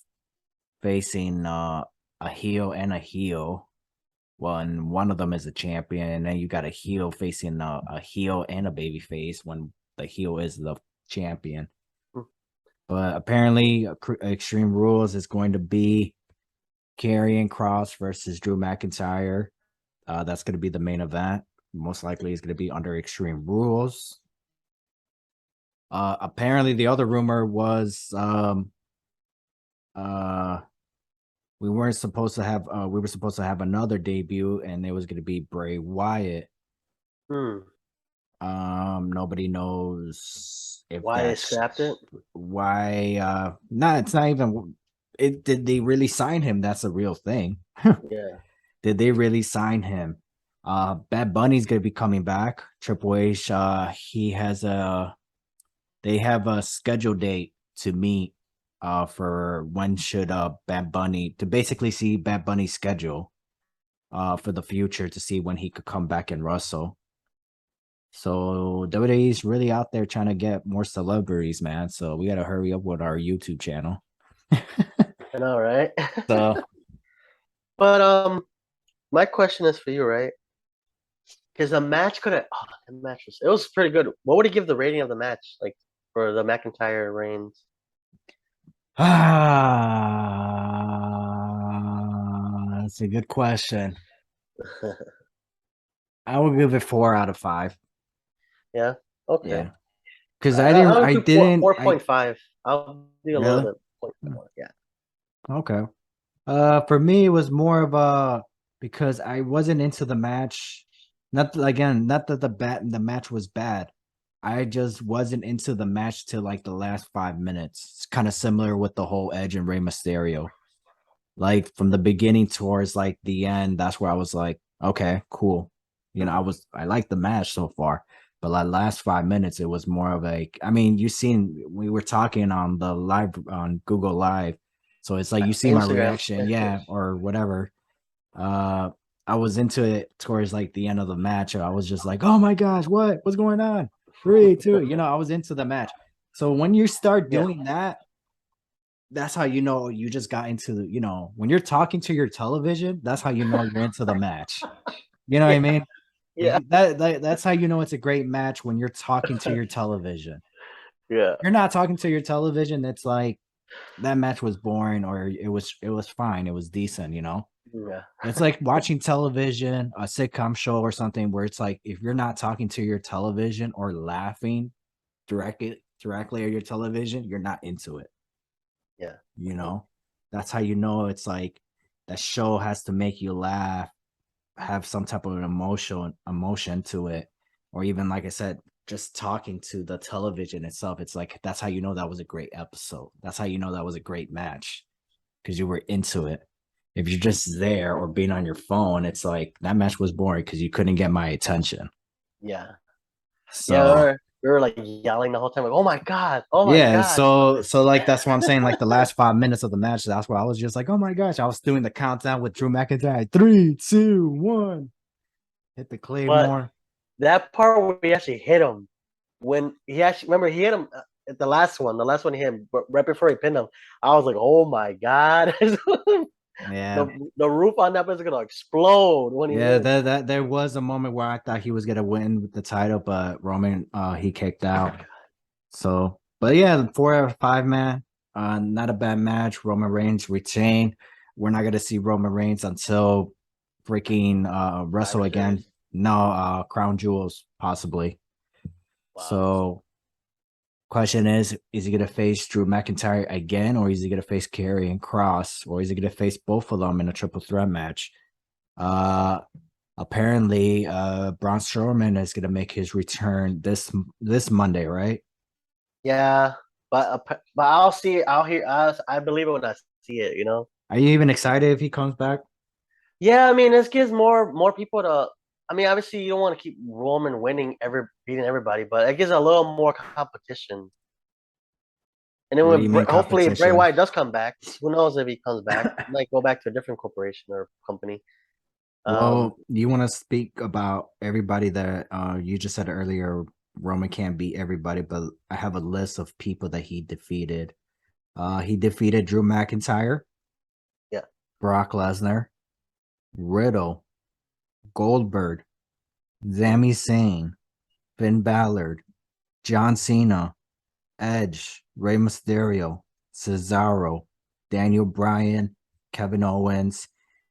facing a heel and a heel. Well, and one of them is a champion, and then you got a heel facing a heel and a baby face when the heel is the champion. mm, But apparently, Extreme Rules is going to be Karrion Cross versus Drew McIntyre. That's going to be the main event. Most likely is going to be under Extreme Rules. Apparently the other rumor was we were supposed to have another debut, and it was going to be Bray Wyatt. Nobody knows if Why they that's scrapped it. why. No, it's not even. Did they really sign him? That's a real thing. Yeah. Did they really sign him? Bad Bunny's gonna be coming back. Triple H. They have a schedule date to meet. For when should Bad Bunny to basically see Bad Bunny's schedule. For the future to see when he could come back and wrestle. So WWE's really out there trying to get more celebrities, man. So we got to hurry up with our YouTube channel. I know, right? So But my question is for you, right? Because the match the match was pretty good. What would you give the rating of the match, like for the McIntyre Reigns? that's a good question. I will give it 4 out of 5. Yeah. Okay. Yeah, because I'll I do didn't, 4.5. I'll do a little really. bit point more. Yeah. Okay. For me, it was more of a because I wasn't into the match. Not that the match was bad. I just wasn't into the match till like the last 5 minutes. It's kind of similar with the whole Edge and Rey Mysterio. Like from the beginning towards like the end, that's where I was like, okay, cool. I liked the match so far. But like last 5 minutes, it was more of a I mean, we were talking on the live on Google Live. So it's like you see my Instagram. reaction, yeah, or whatever. Uh I was into it towards like the end of the match. I was just like, oh my gosh, what's going on? 3, 2, I was into the match. So when you start Yeah. doing that, that's how you know you just got into when you're talking to your television, that's how you know you're into the match. You know what I Yeah. mean? Yeah. That's how you know it's a great match when you're talking to your television. Yeah. You're not talking to your television, it's like that match was boring or it was fine, it was decent, Yeah. It's like watching television, a sitcom show or something where it's like if you're not talking to your television or laughing directly at your television, you're not into it. Yeah. You know, that's how you know it's like that show has to make you laugh, have some type of emotion to it, or even like I said, just talking to the television itself. It's like that's how you know that was a great episode. That's how you know that was a great match because you were into it. If you're just there or being on your phone, it's like that match was boring because you couldn't get my attention. Yeah. Yeah. So We were like yelling the whole time, like, "Oh my god! Oh my yeah, god!" so like that's what I'm saying. Like the last 5 minutes of the match, that's where I was just like, oh my gosh, I was doing the countdown with Drew McIntyre. 3, 2, 1. Hit the But Claymore. that part where he actually hit him, when he actually remember he hit him at the last one he hit him, but right before he pinned him, I was like, "Oh my god!" Yeah. The roof on that was gonna explode when he Yeah, hit him. that there was a moment where I thought he was gonna win with the title, but Roman he kicked out. So but yeah, 4 out of 5, man. Not a bad match. Roman Reigns retained. We're not gonna see Roman Reigns until freaking wrestle Survivor again. Series. No, Crown Jewels, possibly. Wow. So question is he gonna face Drew McIntyre again, or is he gonna face Karrion Kross, or is he gonna face both of them in a triple threat match? Uh apparently Braun Strowman is gonna make his return this Monday, right? Yeah, but I'll see it. I'll hear. I believe it when I see it. You know. Are you even excited if he comes back? Yeah, I mean, this gives more people to. I mean, obviously, you don't want to keep Roman beating everybody, but it gives a little more competition. And then What do you when mean hopefully Bray competition? Wyatt does come back, who knows if he comes back? He might go back to a different corporation or company. Well, you want to speak about everybody that you just said earlier. Roman can't beat everybody, but I have a list of people that he defeated. He defeated Drew McIntyre, Yeah, Brock Lesnar, Riddle, Goldberg, Sami Zayn, Finn Balor, John Cena, Edge, Rey Mysterio, Cesaro, Daniel Bryan, Kevin Owens,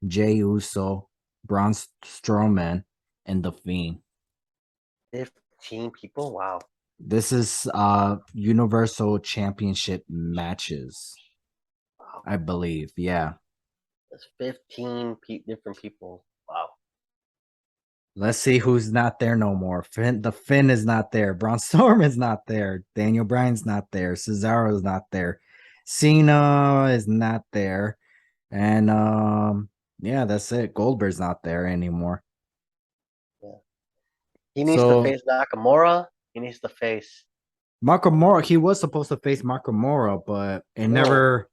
Jey Uso, Braun Strowman, and The Fiend. 15 people. Wow. This is Universal Championship matches, Wow. I believe. Yeah. That's 15 different people. Wow. Let's see who's not there no more. The Finn is not there. Braun Storm is not there. Daniel Bryan's not there. Cesaro is not there. Cena is not there. And yeah, that's it. Goldberg's not there anymore. Yeah. He needs to So face Nakamura. He needs to face. Nakamura, he was supposed to face Nakamura, but I know.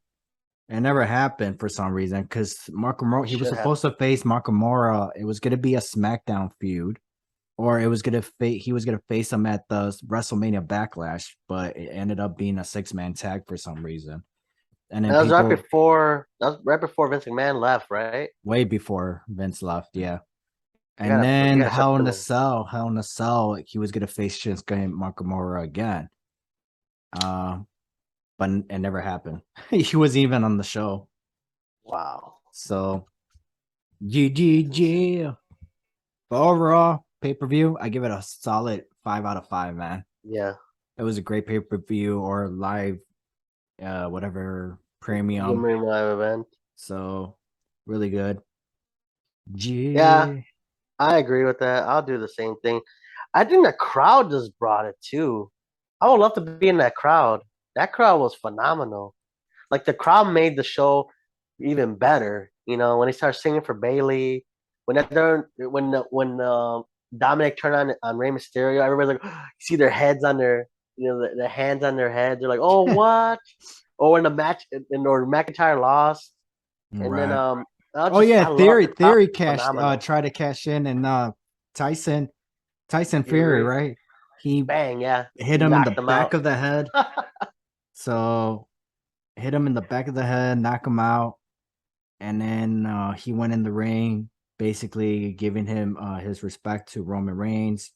it never happened for some reason. Because Nakamura, It he was should have. supposed to face Nakamura. It was gonna be a SmackDown feud. Or it was gonna he was gonna face him at the WrestleMania Backlash, but it ended up being a 6-man tag for some reason. And then That was right people before. That was right before Vince McMahon left, right? way before Vince left, yeah. And You then gotta start putting in. Hell in a Cell, he was gonna face Shinsuke Nakamura again. Uh, but it never happened. He was even on the show. Wow. So GGG. But overall, pay-per-view, I give it a solid 5 out of 5, man. Yeah. It was a great pay-per-view or live whatever premium. Zoom live event. So really good. Yeah, G. I agree with that. I'll do the same thing. I think the crowd just brought it too. I would love to be in that crowd. That crowd was phenomenal. Like the crowd made the show even better. You know, when they start singing for Bayley, when Dominic turned on Rey Mysterio, everybody's like, you see their heads on their, the hands on their heads. They're like, oh what? Or when the match, or McIntyre lost, and then Right. Oh I yeah, love the crowd. Theory cashed Phenomenal. tried to cash in and Tyson Fury, Fury, right? He bang, yeah, hit he him in the knocked him back out. of the head. So hit him in the back of the head, knock him out, and then he went in the ring, basically giving him his respect to Roman Reigns.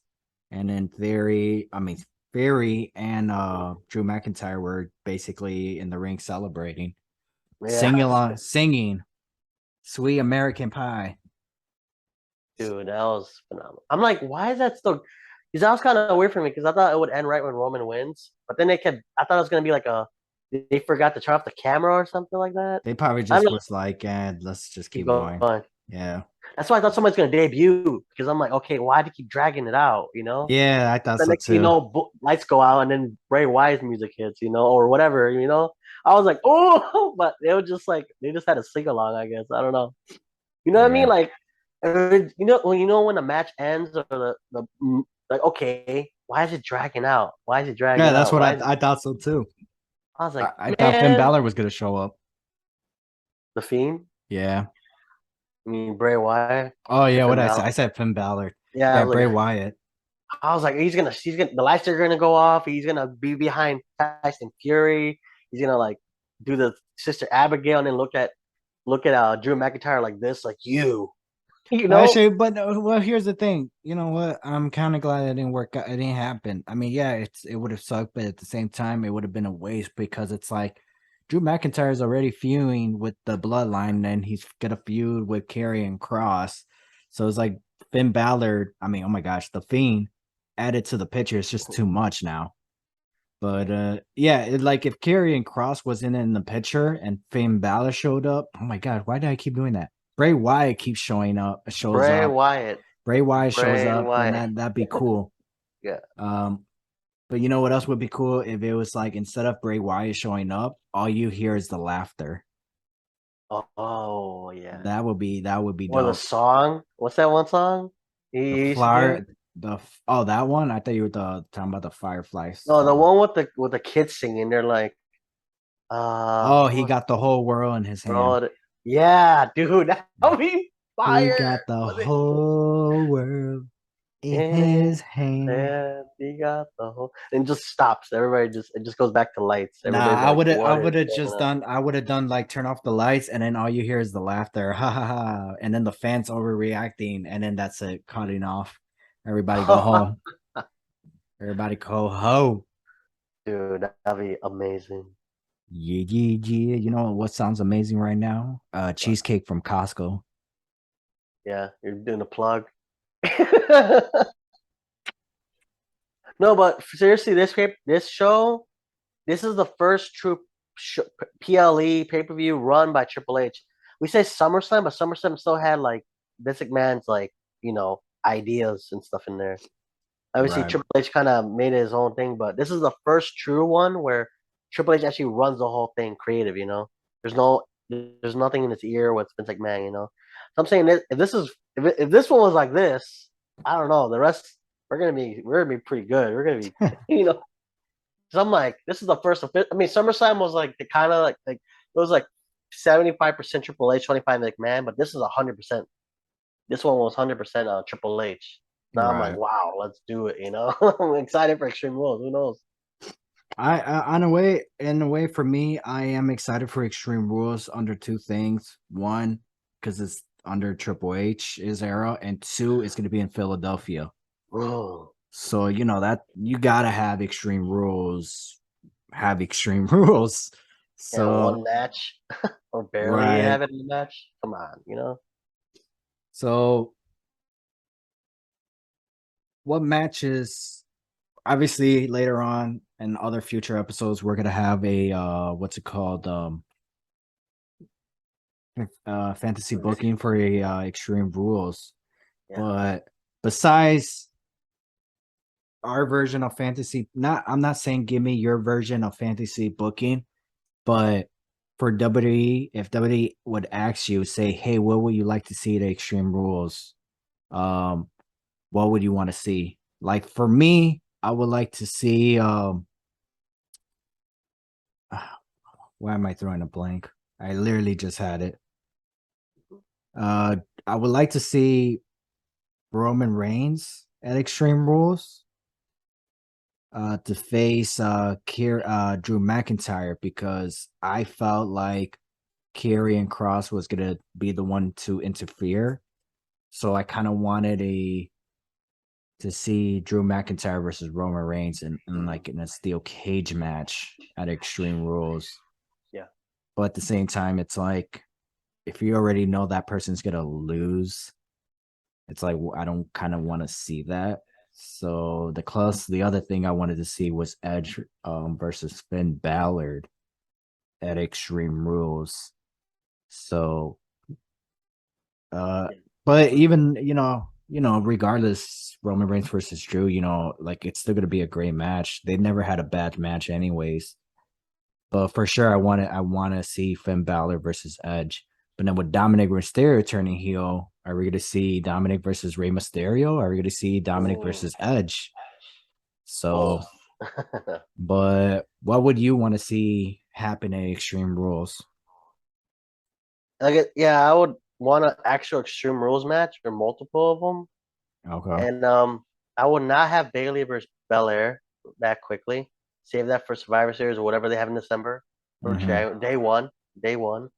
And then Theory and Drew McIntyre were basically in the ring celebrating, Yeah, singing "Sweet American Pie." dude, that was phenomenal. I'm like, why is that still? Because that was kind of weird for me because I thought it would end right when Roman wins, but then they kept. I thought it was gonna be like they forgot to turn off the camera or something like that. They probably I don't just know. was like, "And let's just Keep keep going." going. Yeah, That's why I thought somebody's gonna debut because I'm like, okay, why do you keep dragging it out? You know. yeah, I thought The so next thing you too. know, lights go out and then Bray Wyatt's music hits, or whatever, I was like, oh, but they were just like they just had a sing along, I guess. I don't know. You know what I mean? Yeah, Like, when the match ends or like, okay, why is it dragging out? Why is it yeah, dragging that's out? what Why is it? I thought so too. I was like, I thought Finn man, Balor was gonna show up. the Fiend. Yeah. I mean Bray Wyatt Oh or yeah, what Finn I said? Balor. I said Finn Balor. Yeah, Yeah, Bray Wyatt. I was like, the lights are gonna go off. He's gonna be behind Tyson Fury. He's gonna like do the Sister Abigail and then look at Drew McIntyre like this, like you, you know. Actually, but well, here's the thing. You know what? I'm kind of glad it didn't work out. It didn't happen. I mean, yeah, it would have sucked, but at the same time, it would have been a waste because it's like Drew McIntyre is already feuding with the Bloodline, and he's gonna feud with Karrion Cross. So it's like Finn Balor. I mean, oh my gosh, the Fiend added to the picture. It's just too much now. But yeah, like if Karrion Cross wasn't in the picture and Finn Balor showed up, oh my god, why did I keep doing that? Bray Wyatt keeps shows Bray up. Wyatt, Bray Wyatt shows Bray up, then Wyatt. that'd be cool. Yeah. Um, but you know what else would be cool if it was like instead of Bray Wyatt showing up, all you hear is the laughter. Oh yeah. That would be Or the dope. song. What's that one song The he used to do? flyer, that one. I thought you were talking about the Firefly No, the song. one with the kids singing. They're like, Oh, what he was got the whole world in his hand. bro? Yeah, dude, that would be He fire. got the Was it? whole world in And his hand. he got the whole and just stops. It just goes back to lights. Nah, Everybody's like, I what is would have going just on? done. I would have done like turn off the lights, and then all you hear is the laughter, ha ha ha, and then the fans overreacting, and then that's it, cutting off. Everybody go home. Everybody go home. Dude, that'd be amazing. Yeah, yeah, yeah. You know what sounds amazing right now? Cheesecake from Costco. Yeah, you're doing a plug. No, but seriously, this show, this is the first true PLE pay per view run by Triple H. We say SummerSlam, but SummerSlam still had like Vince McMahon's like ideas and stuff in there. Obviously, Right. Triple H kind of made it his own thing, but this is the first true one where Triple H actually runs the whole thing creative. There's nothing in his ear with Vince McMahon. So I'm saying if this one was like this, I don't know. The rest we're gonna be pretty good. We're gonna be you know. So I'm like, this is the first. I mean, SummerSlam was like the kind of like it was like 75% Triple H, 25 McMahon, but this is 100%. This one was 100% Triple H. Now I'm like, Right. wow, let's do it. I'm excited for Extreme Rules. Who knows? I in a way for me, I am excited for Extreme Rules under two things. One, because it's under Triple H's era, and two, it's gonna be in Philadelphia. Bro. So that you gotta have Extreme Rules, have Extreme Rules. Yeah, So one match or barely right. have it in the match. Come on. So what matches? Obviously, later on in other future episodes, we're gonna have a what's it called? Fantasy booking for a Extreme Rules. Yeah. But besides our version of fantasy, I'm not saying give me your version of fantasy booking, but for WWE, if WWE would ask you, say, hey, what would you like to see at Extreme Rules? Um, what would you want to see? Like for me, I would like to see why am I throwing a blank? I literally just had it. Uh I would like to see Roman Reigns at Extreme Rules to face Drew McIntyre because I felt like Karrion Cross was gonna be the one to interfere. So I kind of wanted to see Drew McIntyre versus Roman Reigns in like in a steel cage match at Extreme Rules. Yeah. But at the same time, it's like if you already know that person's gonna lose, it's like I don't kind of want to see that. So the other thing I wanted to see was Edge versus Finn Balor at Extreme Rules. So uh but even regardless, Roman Reigns versus Drew, like it's still gonna be a great match. They never had a bad match anyways. But for sure I wanna see Finn Balor versus Edge. But then with Dominic Mysterio turning heel, are we gonna see Dominic versus Rey Mysterio? Are we gonna see Dominic Ooh, versus Edge? So both. but what would you want to see happen at Extreme Rules? Yeah, I would want an actual Extreme Rules match or multiple of them, Okay. and I would not have Bayley versus Belair that quickly. Save that for Survivor Series or whatever they have in December or Hmm. Day one. Day one.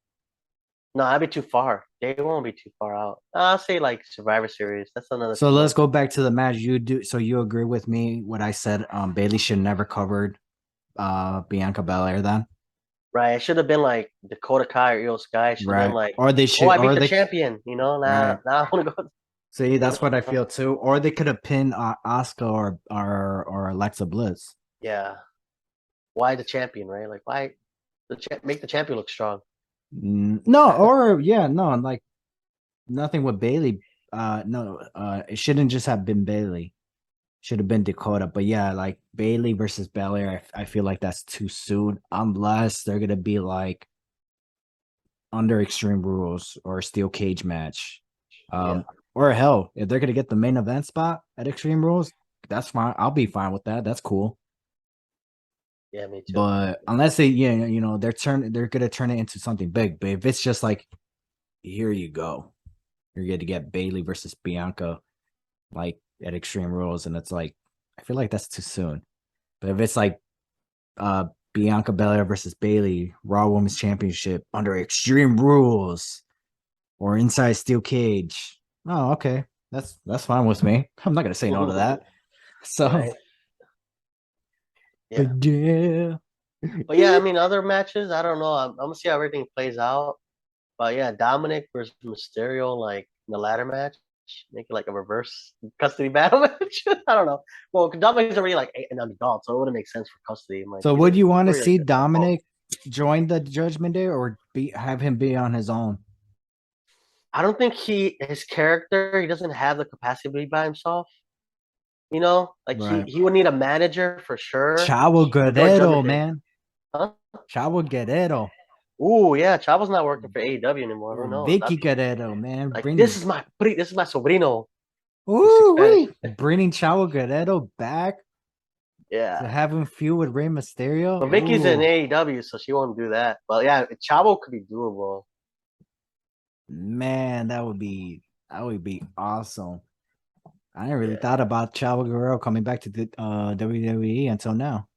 No, that'd be too far. Day one will be too far out. I'll say like Survivor Series. That's another So 2 months. let's go back to the match you do. So you agree with me what I said? Bailey should never covered Bianca Belair then, Right. It should have been like Dakota Kai or Io Sky. It should have been right? like, Or they oh, should, I beat or the they champion. right. Now I want to go. See, that's what I feel too. Or they could have pinned Asuka or Alexa Bliss. Yeah. Why the champion, right? Like, why make the champion look strong? No, or yeah, no, like nothing with Bailey. No, it shouldn't just have been Bailey. Should have been Dakota. But yeah, like Bailey versus Belair, I feel like that's too soon. Unless they're gonna be like under Extreme Rules or a steel cage match. Yeah. Or hell, if they're gonna get the main event spot at Extreme Rules, that's fine. I'll be fine with that. That's cool. Yeah, me too. But unless they, they're gonna turn it into something big. But if it's just like, here you go, you're gonna get Bailey versus Bianca, like at Extreme Rules, and it's like, I feel like that's too soon. But if it's like, uh, Bianca Belair versus Bayley, Raw Women's Championship under Extreme Rules or inside Steel Cage, oh, okay, that's fine with me. I'm not gonna say no to that. So, Right. but Yeah. yeah. But yeah, I mean, other matches, I don't know. I'm gonna see how everything plays out. But yeah, Dominic versus Mysterio, like in the ladder match. Make it like a reverse custody battle match. I don't know. Well, Dominic's already like an adult, so it wouldn't make sense for custody. I'm like, So would you want to already, like, see an adult. Dominic join the Judgment Day or have him be on his own? I don't think his character, he doesn't have the capacity to be by himself. You know, like Right. he would need a manager for sure Chavo to join Guerrero, Judgment Day. man. Huh? Chavo Guerrero Ooh, yeah, Chavo's not working for AEW anymore. or Who knows? That'd Vicky be Guerrero, man. like Bring this is my sobrino. He speaks ooh Spanish. wee, bringing Chavo Guerrero back to Yeah. have him feud with Rey Mysterio. But Vicky's in Ooh, AEW, so she won't do that. But yeah, Chavo could be doable. man, that would be awesome. I never really Yeah. thought about Chavo Guerrero coming back to the WWE until now.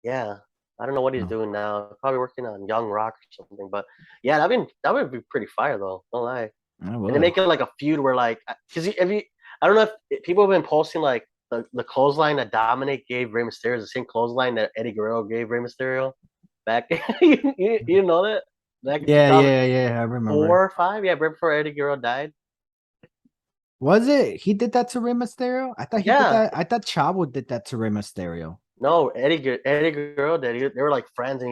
Yeah. I don't know what he's No, doing now. Probably working on Young Rock or something. But yeah, that would be pretty fire though. Don't lie. I And they would. make it like a feud where like, because if you, I don't know if people have been posting like the clothesline that Dominic gave Rey Mysterio is the same clothesline that Eddie Guerrero gave Rey Mysterio back. You know that back in Yeah, yeah, 2004 yeah. I remember. or five, yeah, right before Eddie Guerrero died. Was it? He did that to Rey Mysterio? I thought he did Yeah, that. I thought Chavo did that to Rey Mysterio. no, Eddie Guerrero did. They were like friends, and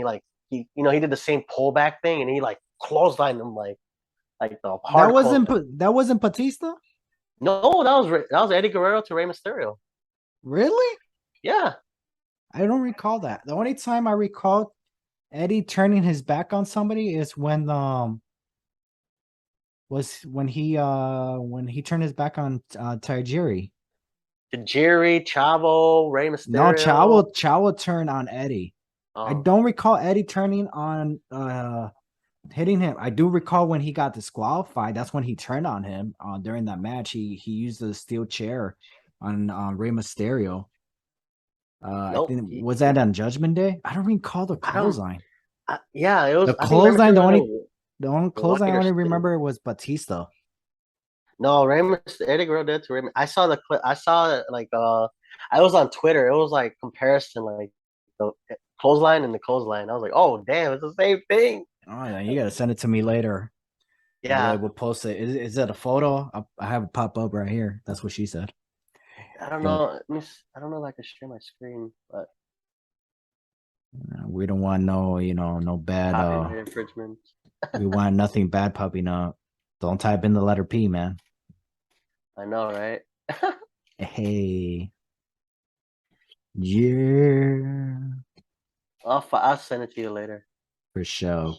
he did the same pullback thing, and he like clotheslined him like the That hard wasn't clothesline. that wasn't Batista? No, that was Eddie Guerrero to Rey Mysterio. Really? Yeah, I don't recall that. The only time I recall Eddie turning his back on somebody is when he turned his back on Tajiri. Jerry, Chavo, Rey No, Mysterio. Chavo turned on Eddie. I Oh, don't recall Eddie turning on hitting him. I do recall when he got disqualified. That's when he turned on him during that match. He used the steel chair on Rey Mysterio. I nope. think was that on Judgment Day? I don't recall the I don't. clothesline. Yeah, it was. The I think Rey clothesline, Mysterio had the only a clothesline I white or only something. remember was Batista. No, Eddie Guerrero did to Rey. I saw the clip. I saw it like I was on Twitter. It was like comparison like the clothesline and the clothesline. I was like, oh damn, it's the same thing. Oh, yeah, you gotta send it to me later. Otherwise, Yeah, we'll post it. Is it a photo? I have it pop up right here. That's what she said. I don't But know. I don't know if I can share my screen, but we don't want no bad. copyright infringement. We want nothing bad popping up. Don't type in the letter P, man. I know, right? Hey, yeah, I'll send it to you later. for sure.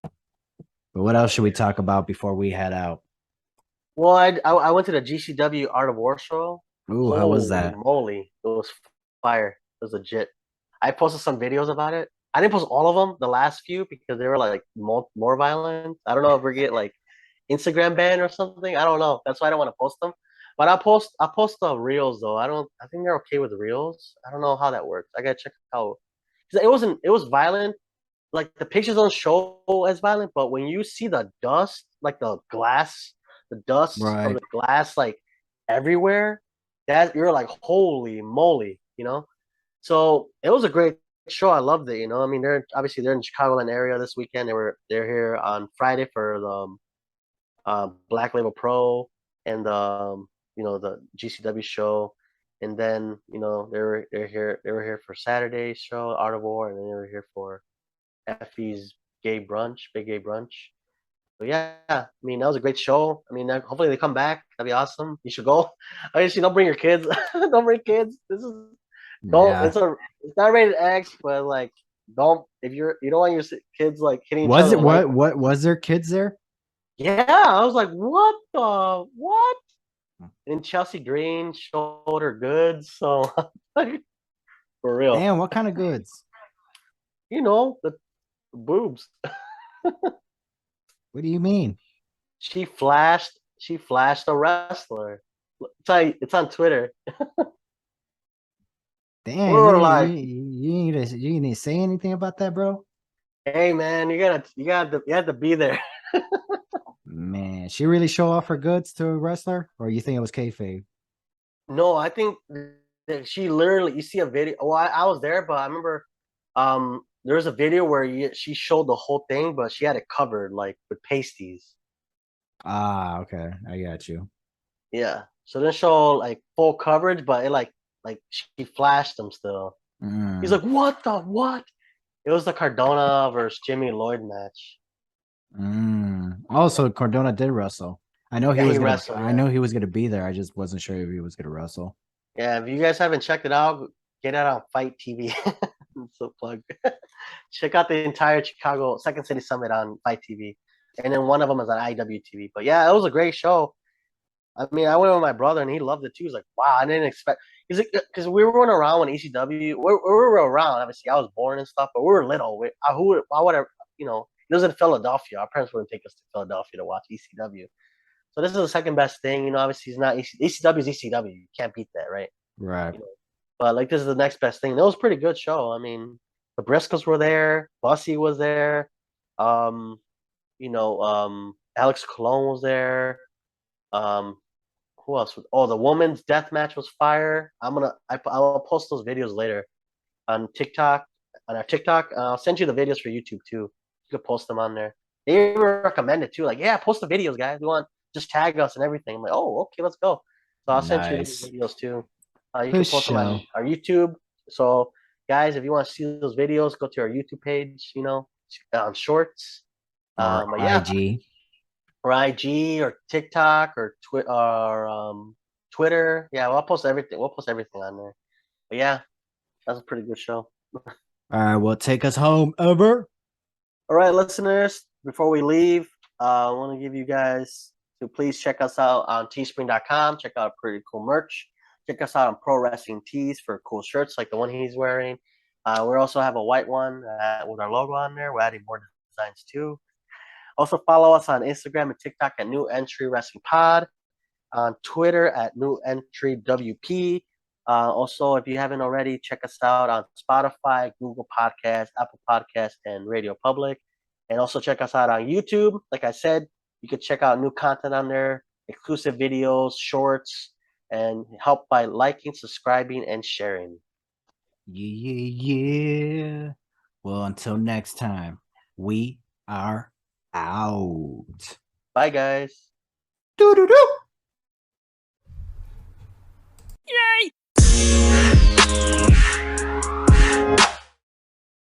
But what else should we talk about before we head out? Well, I went to the GCW Art of War show. Ooh, how was Holy that? moly, it was fire. It was legit. I posted some videos about it. I didn't post all of them, the last few, because they were like more violent. I don't know if we get like Instagram ban or something. I don't know. That's why I don't want to post them. But I post the reels though. I think they're okay with the reels. I don't know how that works. I gotta check out. 'Cause it was violent. Like the pictures don't show as violent, but when you see the dust, like the dust from Right. the glass like everywhere, that you're like, holy moly, you know? So it was a great show. I loved it. I mean, they're in Chicagoland area this weekend. They're here on Friday for the Black Label Pro and the GCW show, and then they were here for Saturday's show Art of War, and then they were here for Effie's Big Gay Brunch. So yeah, I mean that was a great show. I mean, hopefully they come back. That'd be awesome. You should go. Obviously, don't bring your kids. Don't bring kids. This is don't. Yeah. It's not rated X, but like don't if you don't want your kids like hitting each Was other it leg. what was there kids there? Yeah, I was like, what the what? And Chelsea Green showed her goods, so for real, Damn, what kind of goods? the boobs. What do you mean? She flashed a wrestler. It's on Twitter. We Damn, were like, you need to say anything about that, bro? hey man, you have to be there. Man, she really show off her goods to a wrestler, or you think it was kayfabe? No, I think that she literally you see a video. Well, I was there, but I remember there was a video where she showed the whole thing, but she had it covered like with pasties. Ah, okay, I got you. Yeah. So they show like full coverage, but it like she flashed him still. He's Mm, like, what the what? It was the Cardona versus Jimmy Lloyd match. Also, Cardona did wrestle. I know he Yeah, he was gonna. wrestled. I Yeah, know he was gonna be there. I just wasn't sure if he was gonna wrestle. yeah. If you guys haven't checked it out, get it on Fight TV. So plug. Check out the entire Chicago Second City Summit on Fight TV, and then one of them is on IWTV. But yeah, it was a great show. I mean, I went with my brother and he loved it too. He's like, "Wow, I didn't expect." He's like, "Because we were running around when ECW, we were around. Obviously, I was born and stuff, but we were little. Why would I? You know, it was in Philadelphia. Our parents wouldn't take us to Philadelphia to watch ECW. So this is the second best thing. You know, obviously, it's not ECW is ECW. You can't beat that, right? Right. You know, but like this is the next best thing. It was a pretty good show. I mean, the Briscoes were there. Bussy was there. Um, Alex Colon was there. Um, who else? Oh, the women's death match was fire. I'll post those videos later on TikTok on our TikTok. I'll send you the videos for YouTube too. You could post them on there. They even recommend it too. Like, yeah, post the videos, guys. We want just tag us and everything. I'm like, oh, okay, let's go. So I'll send you those Nice. videos too. You For can post them on sure. our YouTube. So guys, if you want to see those videos, go to our YouTube page. On Shorts. Or But yeah, IG. or IG or TikTok or Twitter. Yeah, I'll post everything. We'll post everything on there. But yeah, that's a pretty good show. All right. Well, take us home. Over. All right, listeners, before we leave, I want to give you guys to please check us out on teespring.com. Check out pretty cool merch. Check us out on Pro Wrestling Tees for cool shirts like the one he's wearing. We also have a white one with our logo on there. We're adding more designs too. Also, follow us on Instagram and TikTok at New Entry Wrestling Pod, on Twitter at New Entry WP. Also, if you haven't already, check us out on Spotify, Google Podcasts, Apple Podcasts, and Radio Public. And also check us out on YouTube. Like I said, you could check out new content on there, exclusive videos, shorts, and help by liking, subscribing, and sharing. Yeah. Well, until next time, we are out. Bye, guys. Doo doo doo.